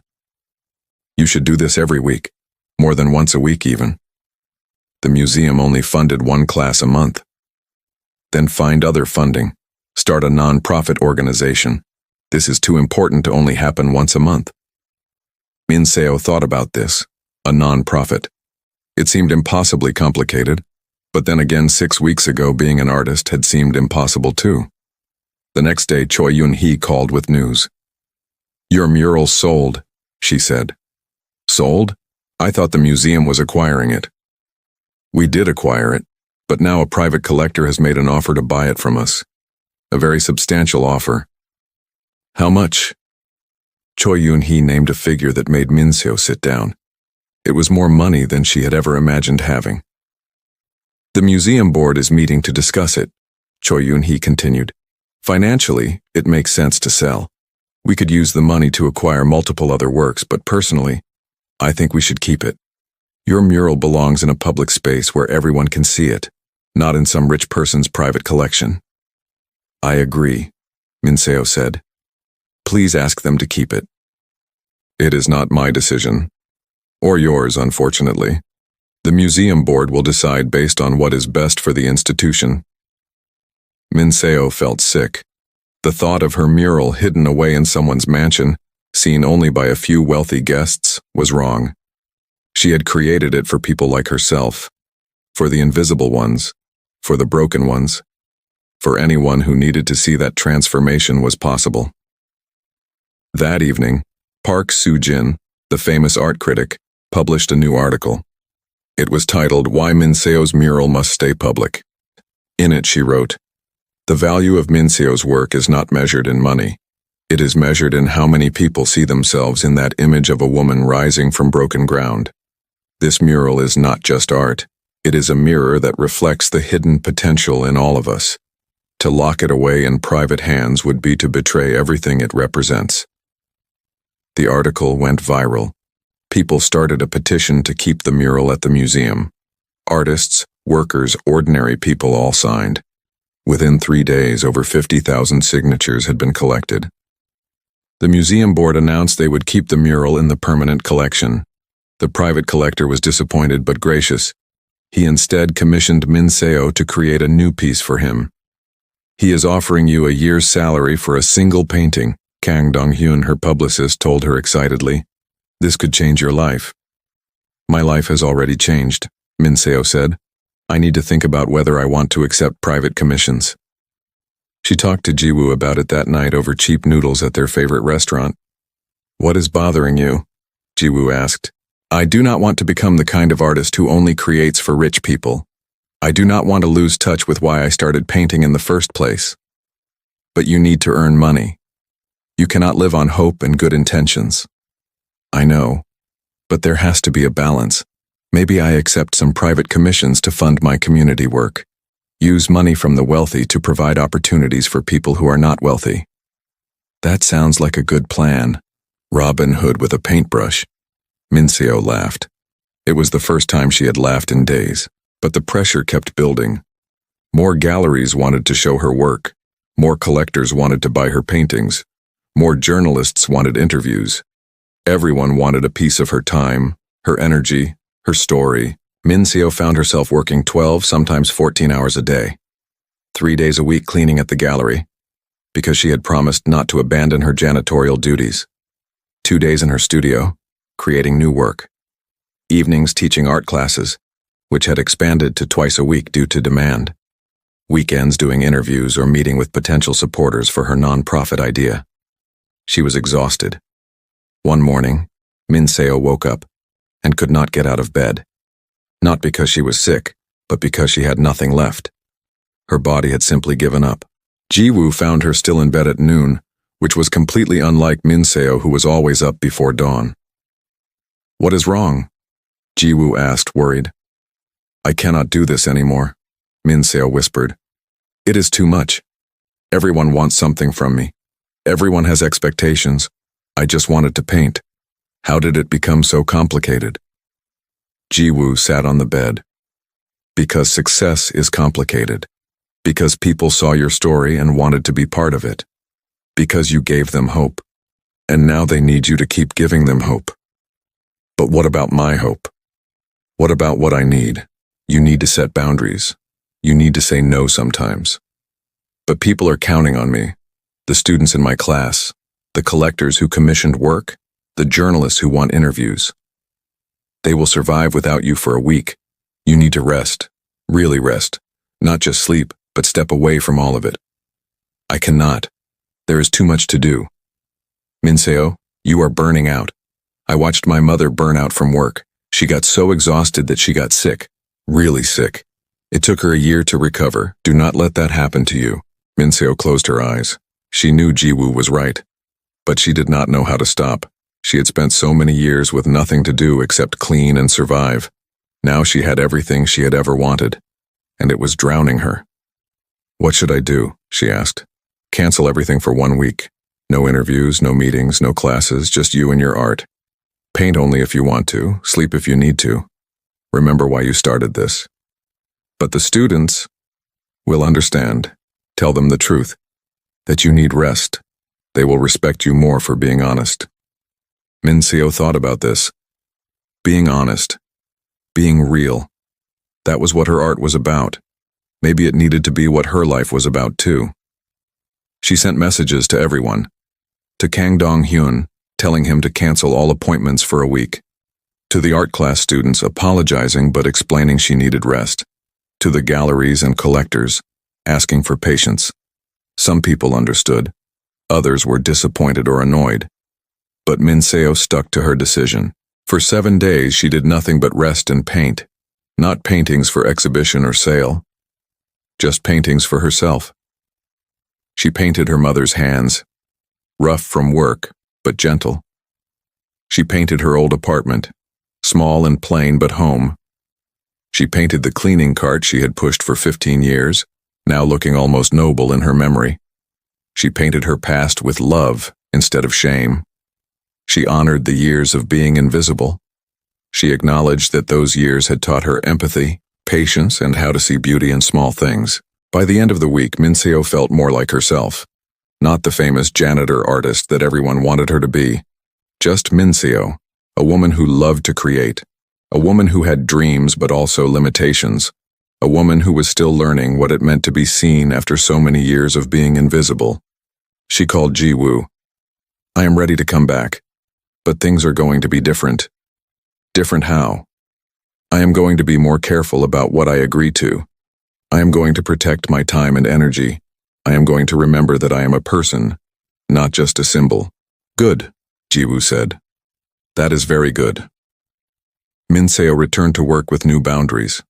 You should do this every week, more than once a week even. The museum only funded one class a month. Then find other funding. Start a non-profit organization. This is too important to only happen once a month. Minseo thought about this, a non-profit. It seemed impossibly complicated, but then again 6 weeks ago being an artist had seemed impossible too. The next day Choi Yun-hee called with news. Your mural sold, she said. Sold? I thought the museum was acquiring it. We did acquire it, but now a private collector has made an offer to buy it from us. A very substantial offer. How much? Choi Yun-hee named a figure that made Minseo sit down. It was more money than she had ever imagined having. The museum board is meeting to discuss it, Choi Yun-hee continued. Financially, it makes sense to sell. We could use the money to acquire multiple other works, but personally, I think we should keep it. Your mural belongs in a public space where everyone can see it, not in some rich person's private collection. I agree, Minseo said. Please ask them to keep it. It is not my decision. Or yours, unfortunately. The museum board will decide based on what is best for the institution. Minseo felt sick. The thought of her mural hidden away in someone's mansion, seen only by a few wealthy guests, was wrong. She had created it for people like herself, for the invisible ones, for the broken ones, for anyone who needed to see that transformation was possible. That evening, Park Soo-jin, the famous art critic, published a new article. It was titled Why Minseo's Mural Must Stay Public. In it she wrote, The value of Minseo's work is not measured in money. It is measured in how many people see themselves in that image of a woman rising from broken ground. This mural is not just art. It is a mirror that reflects the hidden potential in all of us. To lock it away in private hands would be to betray everything it represents. The article went viral. People started a petition to keep the mural at the museum. Artists, workers, ordinary people all signed. Within 3 days, over 50,000 signatures had been collected. The museum board announced they would keep the mural in the permanent collection. The private collector was disappointed but gracious. He instead commissioned Minseo to create a new piece for him. He is offering you a year's salary for a single painting, Kang Dong-hyun, her publicist, told her excitedly. This could change your life. My life has already changed, Minseo said. I need to think about whether I want to accept private commissions. She talked to Jiwoo about it that night over cheap noodles at their favorite restaurant. What is bothering you? Jiwoo asked. I do not want to become the kind of artist who only creates for rich people. I do not want to lose touch with why I started painting in the first place. But you need to earn money. You cannot live on hope and good intentions. I know, but there has to be a balance. Maybe I accept some private commissions to fund my community work. Use money from the wealthy to provide opportunities for people who are not wealthy. That sounds like a good plan. Robin Hood with a paintbrush. Minseo laughed. It was the first time she had laughed in days, but the pressure kept building. More galleries wanted to show her work. More collectors wanted to buy her paintings. More journalists wanted interviews. Everyone wanted a piece of her time, her energy, her story. Minseo found herself working 12, sometimes 14 hours a day. 3 days a week cleaning at the gallery, because she had promised not to abandon her janitorial duties. 2 days in her studio, creating new work. Evenings teaching art classes, which had expanded to twice a week due to demand. Weekends doing interviews or meeting with potential supporters for her non-profit idea. She was exhausted. One morning, Minseo woke up and could not get out of bed. Not because she was sick, but because she had nothing left. Her body had simply given up. Jiwoo found her still in bed at noon, which was completely unlike Minseo, who was always up before dawn. "What is wrong?" Jiwoo asked, worried. "I cannot do this anymore," Minseo whispered. "It is too much. Everyone wants something from me. Everyone has expectations. I just wanted to paint. How did it become so complicated?" Jiwoo sat on the bed. "Because success is complicated. Because people saw your story and wanted to be part of it. Because you gave them hope. And now they need you to keep giving them hope. But what about my hope? What about what I need? You need to set boundaries. You need to say no sometimes. But people are counting on me. The students in my class, the collectors who commissioned work, the journalists who want interviews. They will survive without you for a week. You need to rest, really rest, not just sleep, but step away from all of it. I cannot. There is too much to do. Minseo, you are burning out. I watched my mother burn out from work. She got so exhausted that she got sick, really sick. It took her a year to recover. Do not let that happen to you." Minseo closed her eyes. She knew Jiwoo was right, but she did not know how to stop. She had spent so many years with nothing to do except clean and survive. Now she had everything she had ever wanted, and it was drowning her. "What should I do?" she asked. "Cancel everything for 1 week. No interviews, no meetings, no classes, just you and your art. Paint only if you want to, sleep if you need to. Remember why you started this. But the students will understand. Tell them the truth, that you need rest. They will respect you more for being honest." Minseo thought about this. Being honest. Being real. That was what her art was about. Maybe it needed to be what her life was about too. She sent messages to everyone. To Kang Dong-hyun, telling him to cancel all appointments for a week. To the art class students, apologizing but explaining she needed rest. To the galleries and collectors, asking for patience. Some people understood. Others were disappointed or annoyed. But Minseo stuck to her decision. For 7 days she did nothing but rest and paint. Not paintings for exhibition or sale. Just paintings for herself. She painted her mother's hands, rough from work, but gentle. She painted her old apartment, small and plain but home. She painted the cleaning cart she had pushed for 15 years, now looking almost noble in her memory. She painted her past with love instead of shame. She honored the years of being invisible. She acknowledged that those years had taught her empathy, patience, and how to see beauty in small things. By the end of the week, Minseo felt more like herself. Not the famous janitor artist that everyone wanted her to be. Just Minseo, a woman who loved to create. A woman who had dreams but also limitations. A woman who was still learning what it meant to be seen after so many years of being invisible. She called Jiwoo. "I am ready to come back. But things are going to be different." "Different how?" "I am going to be more careful about what I agree to. I am going to protect my time and energy. I am going to remember that I am a person, not just a symbol." "Good," Jiwoo said. "That is very good." Minseo returned to work with new boundaries.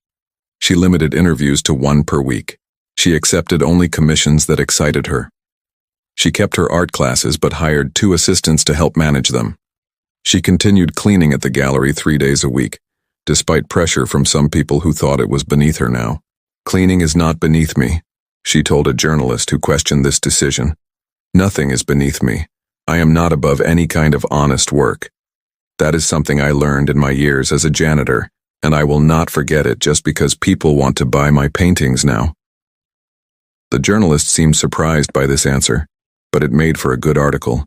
She limited interviews to 1 per week. She accepted only commissions that excited her. She kept her art classes but hired 2 assistants to help manage them. She continued cleaning at the gallery 3 days a week, despite pressure from some people who thought it was beneath her now. "Cleaning is not beneath me," she told a journalist who questioned this decision. "Nothing is beneath me. I am not above any kind of honest work. That is something I learned in my years as a janitor, and I will not forget it just because people want to buy my paintings now." The journalist seemed surprised by this answer, but it made for a good article.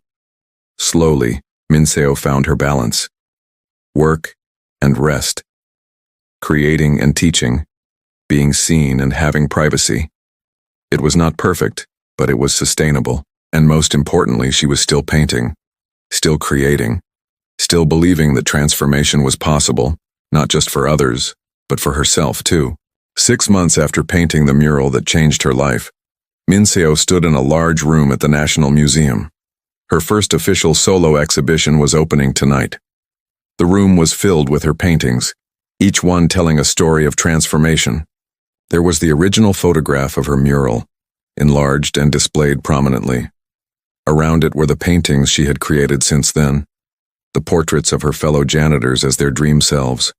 Slowly, Minseo found her balance. Work and rest. Creating and teaching. Being seen and having privacy. It was not perfect, but it was sustainable. And most importantly, she was still painting, still creating, still believing that transformation was possible, not just for others, but for herself too. 6 months after painting the mural that changed her life, Minseo stood in a large room at the National Museum. Her first official solo exhibition was opening tonight. The room was filled with her paintings, each one telling a story of transformation. There was the original photograph of her mural, enlarged and displayed prominently. Around it were the paintings she had created since then, the portraits of her fellow janitors as their dream selves,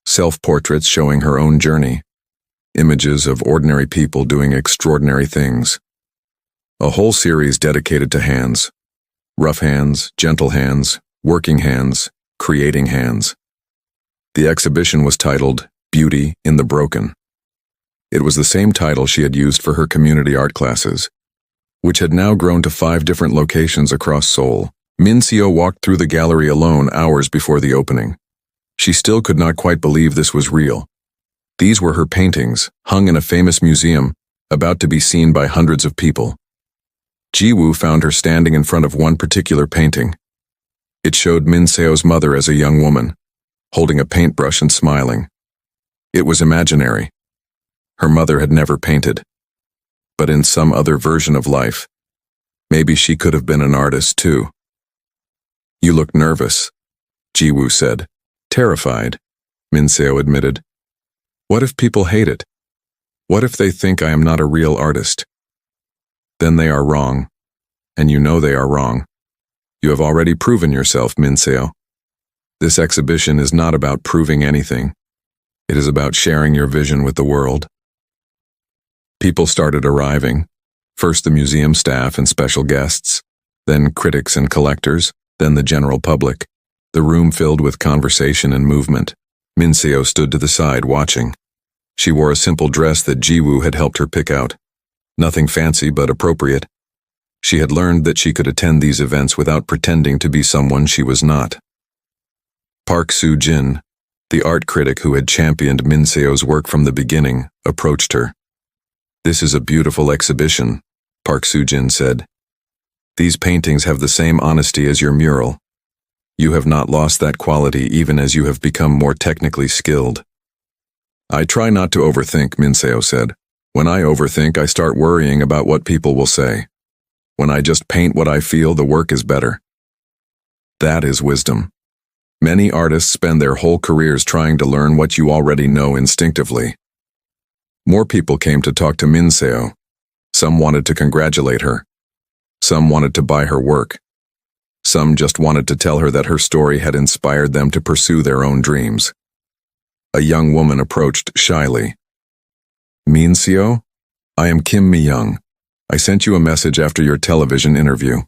self-portraits showing her own journey, images of ordinary people doing extraordinary things. A whole series dedicated to hands, rough hands, gentle hands, working hands, creating hands. The exhibition was titled Beauty in the Broken. It was the same title she had used for her community art classes, which had now grown to 5 different locations across Seoul. Minseo walked through the gallery alone hours before the opening. She still could not quite believe this was real. These were her paintings, hung in a famous museum, about to be seen by hundreds of people. Jiwoo found her standing in front of one particular painting. It showed Minseo's mother as a young woman, holding a paintbrush and smiling. It was imaginary. Her mother had never painted. But in some other version of life, maybe she could have been an artist too. "You look nervous," Jiwoo said. "Terrified," Minseo admitted. "What if people hate it? What if they think I am not a real artist?" "Then they are wrong, and you know they are wrong. You have already proven yourself, Minseo. This exhibition is not about proving anything. It is about sharing your vision with the world." People started arriving, first the museum staff and special guests, then critics and collectors, then the general public. The room filled with conversation and movement. Minseo stood to the side watching. She wore a simple dress that Jiwoo had helped her pick out. Nothing fancy but appropriate. She had learned that she could attend these events without pretending to be someone she was not. Park Soo-jin, the art critic who had championed Minseo's work from the beginning, approached her. "This is a beautiful exhibition," Park Soo-jin said. "These paintings have the same honesty as your mural. You have not lost that quality even as you have become more technically skilled." "I try not to overthink," Minseo said. "When I overthink, I start worrying about what people will say. When I just paint what I feel, the work is better." That is wisdom. Many artists spend their whole careers trying to learn what you already know instinctively. More people came to talk to Minseo. Some wanted to congratulate her. Some wanted to buy her work. Some just wanted to tell her that her story had inspired them to pursue their own dreams. A young woman approached shyly. "Minseo, I am Kim Mi-young. I sent you a message after your television interview."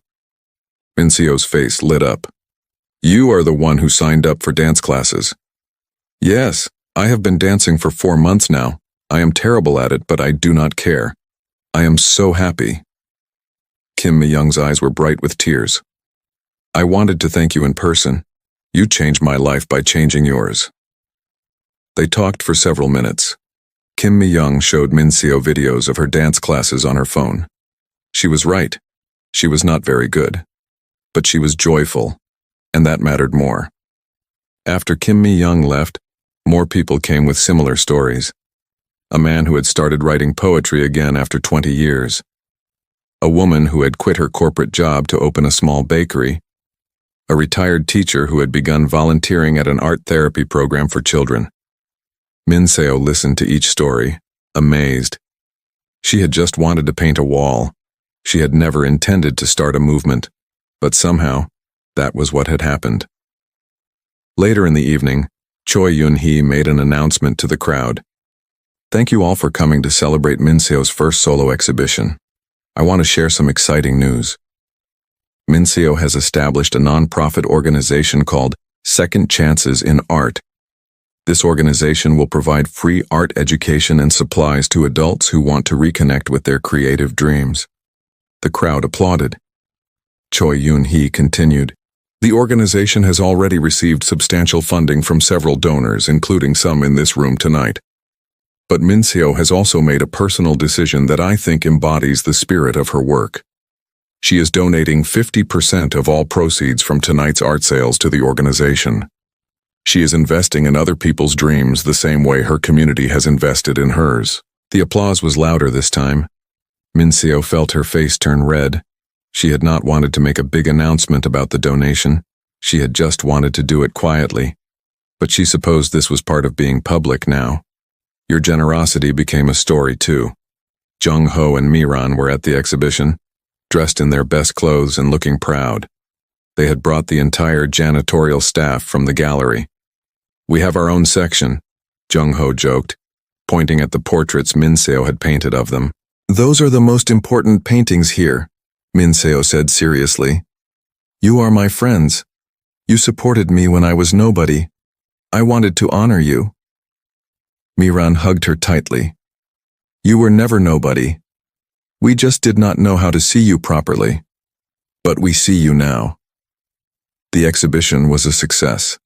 Minseo's face lit up. "You are the one who signed up for dance classes." "Yes, I have been dancing for 4 months now. I am terrible at it, but I do not care. I am so happy." Kim Mi-young's eyes were bright with tears. "I wanted to thank you in person. You changed my life by changing yours." They talked for several minutes. Kim Mi-young showed Minseo videos of her dance classes on her phone. She was right. She was not very good. But she was joyful, and that mattered more. After Kim Mi-young left, more people came with similar stories. A man who had started writing poetry again after 20 years. A woman who had quit her corporate job to open a small bakery. A retired teacher who had begun volunteering at an art therapy program for children. Minseo listened to each story, amazed. She had just wanted to paint a wall. She had never intended to start a movement, but somehow, that was what had happened. Later in the evening, Choi Yun-hee made an announcement to the crowd. "Thank you all for coming to celebrate Minseo's first solo exhibition. I want to share some exciting news. Minseo has established a non-profit organization called Second Chances in Art. This organization will provide free art education and supplies to adults who want to reconnect with their creative dreams. The crowd applauded. Choi Yoon-hee continued, "The organization has already received substantial funding from several donors, including some in this room tonight. But Min Seo has also made a personal decision that I think embodies the spirit of her work. She is donating 50% of all proceeds from tonight's art sales to the organization. She is investing in other people's dreams the same way her community has invested in hers." The applause was louder this time. Min Seo felt her face turn red. She had not wanted to make a big announcement about the donation. She had just wanted to do it quietly. But she supposed this was part of being public now. Your generosity became a story too. Jung Ho and Miran were at the exhibition, dressed in their best clothes and looking proud. They had brought the entire janitorial staff from the gallery. "We have our own section," Jung Ho joked, pointing at the portraits Min Seo had painted of them. "Those are the most important paintings here," Min Seo said seriously. "You are my friends. You supported me when I was nobody. I wanted to honor you." Miran hugged her tightly. "You were never nobody. We just did not know how to see you properly. But we see you now." The exhibition was a success.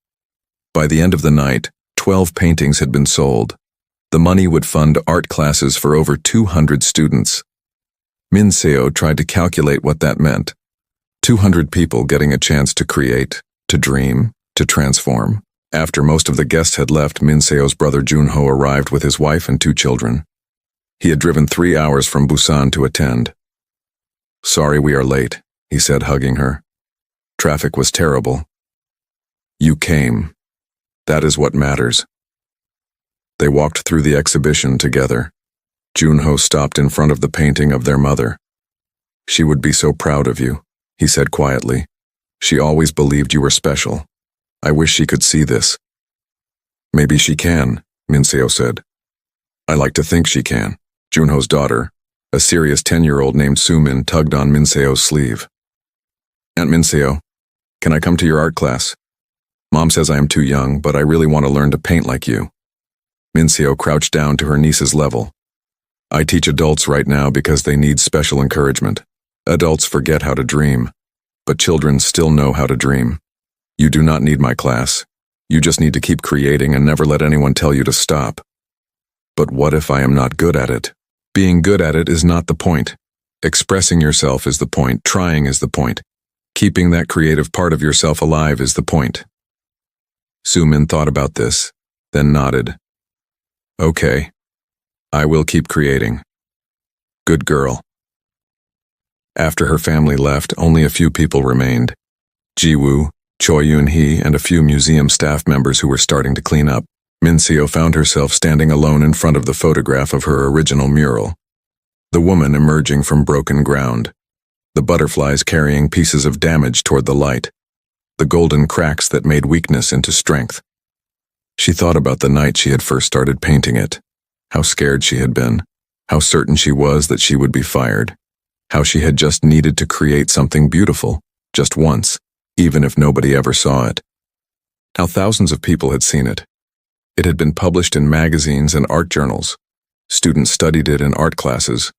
By the end of the night, 12 paintings had been sold. The money would fund art classes for over 200 students. Min Seo tried to calculate what that meant. 200 people getting a chance to create, to dream, to transform. After most of the guests had left, Min Seo's brother Junho arrived with his wife and 2 children. He had driven 3 hours from Busan to attend. "Sorry we are late," he said, hugging her. "Traffic was terrible. You came. That is what matters." They walked through the exhibition together. Junho stopped in front of the painting of their mother. "She would be so proud of you," he said quietly. "She always believed you were special. I wish she could see this." "Maybe she can," Min Seo said. "I like to think she can." Junho's daughter, a serious 10-year-old named Sumin, tugged on Min Seo's sleeve. "Aunt Min Seo, can I come to your art class? Mom says I am too young, but I really want to learn to paint like you." Min Seo crouched down to her niece's level. "I teach adults right now because they need special encouragement. Adults forget how to dream, but children still know how to dream. You do not need my class. You just need to keep creating and never let anyone tell you to stop." "But what if I am not good at it?" "Being good at it is not the point. Expressing yourself is the point. Trying is the point. Keeping that creative part of yourself alive is the point." Sumin thought about this, then nodded. "Okay. I will keep creating. Good girl." After her family left, only a few people remained. Ji-woo, Choi Yoon-hee, and a few museum staff members who were starting to clean up. Min Seo found herself standing alone in front of the photograph of her original mural. The woman emerging from broken ground. The butterflies carrying pieces of damage toward the light. The golden cracks that made weakness into strength. She thought about the night she had first started painting it. How scared she had been. How certain she was that she would be fired. How she had just needed to create something beautiful, just once, even if nobody ever saw it. How thousands of people had seen it. It had been published in magazines and art journals. Students studied it in art classes.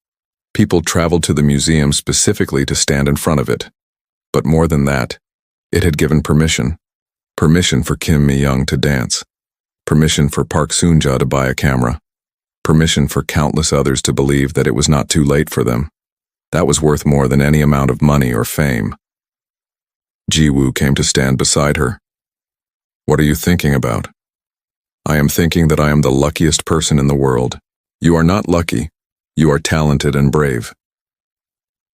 People traveled to the museum specifically to stand in front of it. But more than that, it had given permission. Permission for Kim Mi-young to dance. Permission for Park Soon-ja to buy a camera. Permission for countless others to believe that it was not too late for them. That was worth more than any amount of money or fame. Ji-woo came to stand beside her. "What are you thinking about?" "I am thinking that I am the luckiest person in the world. You are not lucky. You are talented and brave."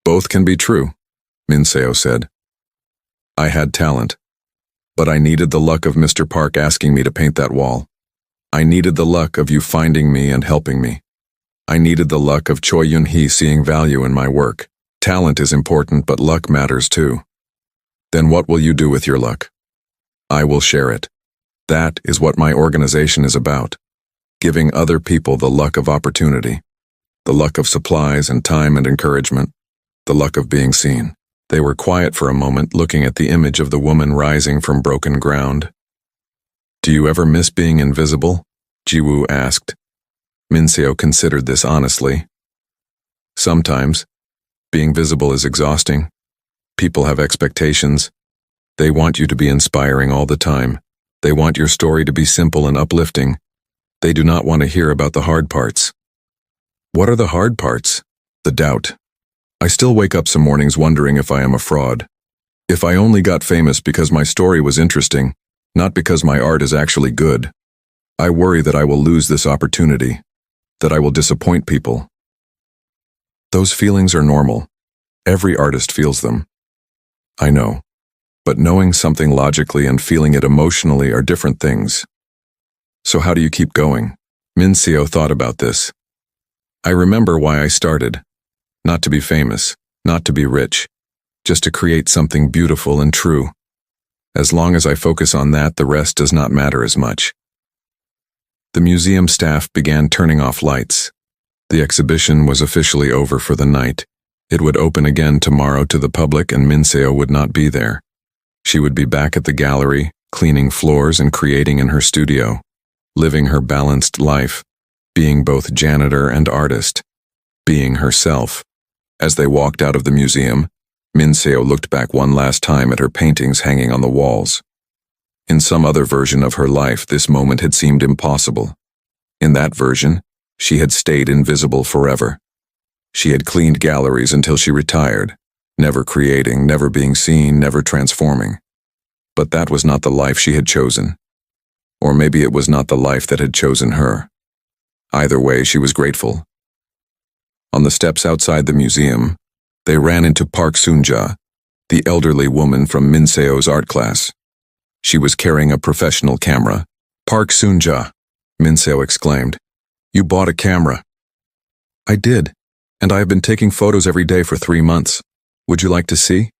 "Both can be true," Min Seo said. "I had talent, but I needed the luck of Mr. Park asking me to paint that wall. I needed the luck of you finding me and helping me. I needed the luck of Choi Yoon-hee seeing value in my work. Talent is important, but luck matters too. Then what will you do with your luck? I will share it. That is what my organization is about. Giving other people the luck of opportunity. The luck of supplies and time and encouragement. The luck of being seen." They were quiet for a moment, looking at the image of the woman rising from broken ground. Do you ever miss being invisible? Jiwoo asked. Minseo considered this honestly. Sometimes. Being visible is exhausting. People have expectations. They want you to be inspiring all the time. They want your story to be simple and uplifting. They do not want to hear about the hard parts. What are the hard parts? The doubt. I still wake up some mornings wondering if I am a fraud. If I only got famous because my story was interesting, not because my art is actually good. I worry that I will lose this opportunity, that I will disappoint people. Those feelings are normal. Every artist feels them. I know. But knowing something logically and feeling it emotionally are different things. So how do you keep going? Minseo thought about this. I remember why I started. Not to be famous, not to be rich, just to create something beautiful and true. As long as I focus on that, the rest does not matter as much. The museum staff began turning off lights. The exhibition was officially over for the night. It would open again tomorrow to the public and Minseo would not be there. She would be back at the gallery, cleaning floors and creating in her studio, living her balanced life, being both janitor and artist, being herself. As they walked out of the museum, Minseo looked back one last time at her paintings hanging on the walls. In some other version of her life, this moment had seemed impossible. In that version, she had stayed invisible forever. She had cleaned galleries until she retired, never creating, never being seen, never transforming. But that was not the life she had chosen. Or maybe it was not the life that had chosen her. Either way, she was grateful. On the steps outside the museum, they ran into Park Soon-ja, the elderly woman from Minseo's art class. She was carrying a professional camera. Park Soon-ja, Minseo exclaimed. You bought a camera. I did, and I have been taking photos every day for 3 months. Would you like to see?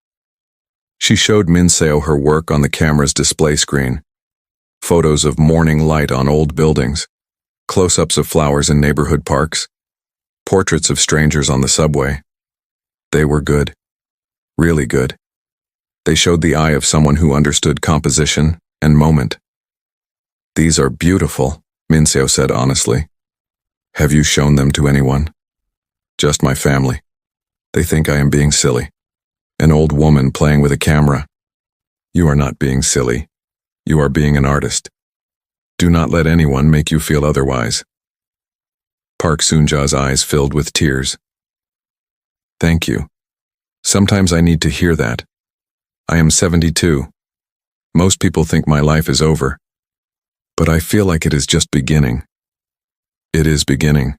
She showed Minseo her work on the camera's display screen. Photos of morning light on old buildings, close-ups of flowers in neighborhood parks, portraits of strangers on the subway. They were good. Really good. They showed the eye of someone who understood composition and moment. These are beautiful, Minseo said honestly. Have you shown them to anyone? Just my family. They think I am being silly. An old woman playing with a camera. You are not being silly. You are being an artist. Do not let anyone make you feel otherwise. Park Soon-ja's eyes filled with tears. Thank you. Sometimes I need to hear that. I am 72. Most people think my life is over. But I feel like it is just beginning. It is beginning.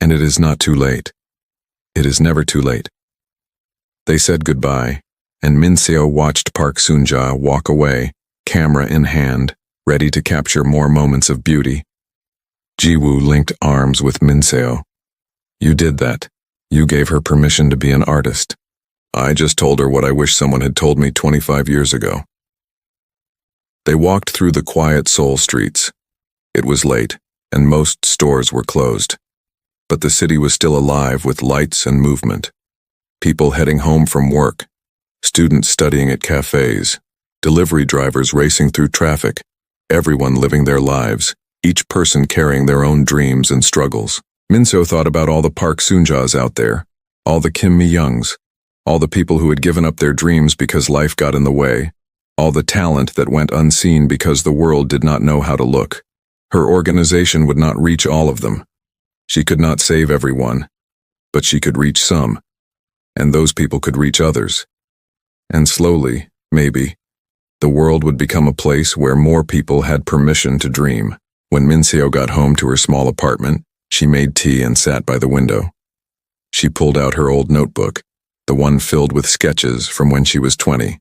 And it is not too late. It is never too late. They said goodbye, and Minseo watched Park Soon-ja walk away, camera in hand, ready to capture more moments of beauty. Jiwoo linked arms with Minseo. You did that. You gave her permission to be an artist. I just told her what I wish someone had told me 25 years ago. They walked through the quiet Seoul streets. It was late, and most stores were closed. But the city was still alive with lights and movement. People heading home from work, students studying at cafes, delivery drivers racing through traffic, everyone living their lives, each person carrying their own dreams and struggles. Minseo thought about all the Park Soon-jas out there, all the Kim Mi-youngs, all the people who had given up their dreams because life got in the way, all the talent that went unseen because the world did not know how to look. Her organization would not reach all of them. She could not save everyone, but she could reach some, and those people could reach others. And slowly, maybe, the world would become a place where more people had permission to dream. When Minseo got home to her small apartment, she made tea and sat by the window. She pulled out her old notebook, the one filled with sketches from when she was 20.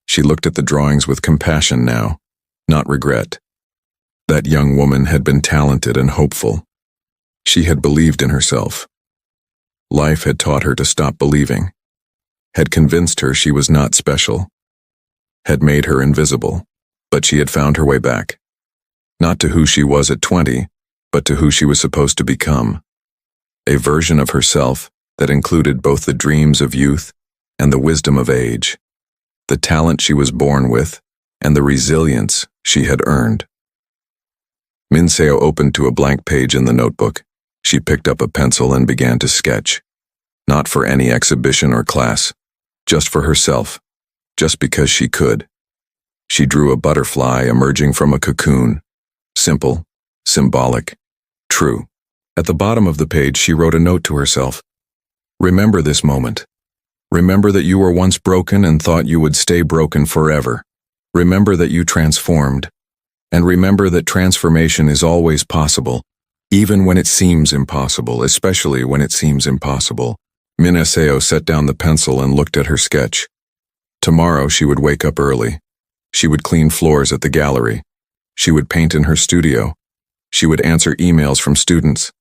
She looked at the drawings with compassion now, not regret. That young woman had been talented and hopeful. She had believed in herself. Life had taught her to stop believing, had convinced her she was not special, had made her invisible, but she had found her way back. Not to who she was at 20, but to who she was supposed to become. A version of herself that included both the dreams of youth and the wisdom of age, the talent she was born with and the resilience she had earned. Minseo opened to a blank page in the notebook. She picked up a pencil and began to sketch. Not for any exhibition or class, just for herself, just because she could. She drew a butterfly emerging from a cocoon. Simple, symbolic, true. At the bottom of the page, she wrote a note to herself. Remember this moment. Remember that you were once broken and thought you would stay broken forever. Remember that you transformed. And remember that transformation is always possible, even when it seems impossible, especially when it seems impossible. Minseo set down the pencil and looked at her sketch. Tomorrow she would wake up early. She would clean floors at the gallery. She would paint in her studio. She would answer emails from students.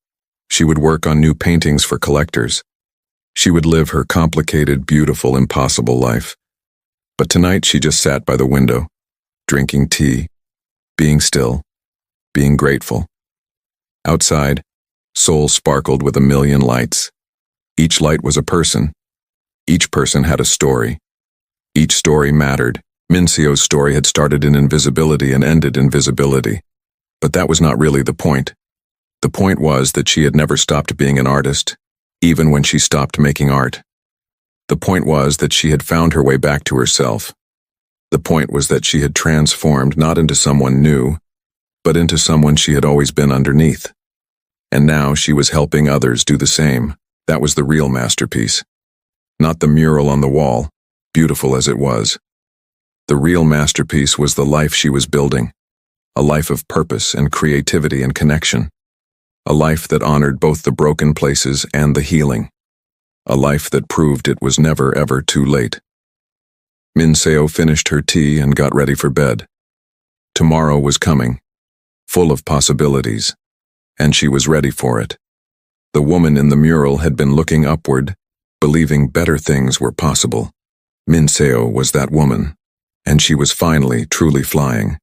She would work on new paintings for collectors. She would live her complicated, beautiful, impossible life. But tonight she just sat by the window, drinking tea, being still, being grateful. Outside, Seoul sparkled with a million lights. Each light was a person. Each person had a story. Each story mattered. Minseo's story had started in invisibility and ended in visibility. But that was not really the point. The point was that she had never stopped being an artist, even when she stopped making art. The point was that she had found her way back to herself. The point was that she had transformed not into someone new, but into someone she had always been underneath. And now she was helping others do the same. That was the real masterpiece. Not the mural on the wall, beautiful as it was. The real masterpiece was the life she was building. A life of purpose and creativity and connection. A life that honored both the broken places and the healing. A life that proved it was never ever too late. Minseo finished her tea and got ready for bed. Tomorrow was coming, full of possibilities, and she was ready for it. The woman in the mural had been looking upward, believing better things were possible. Minseo was that woman, and she was finally truly flying.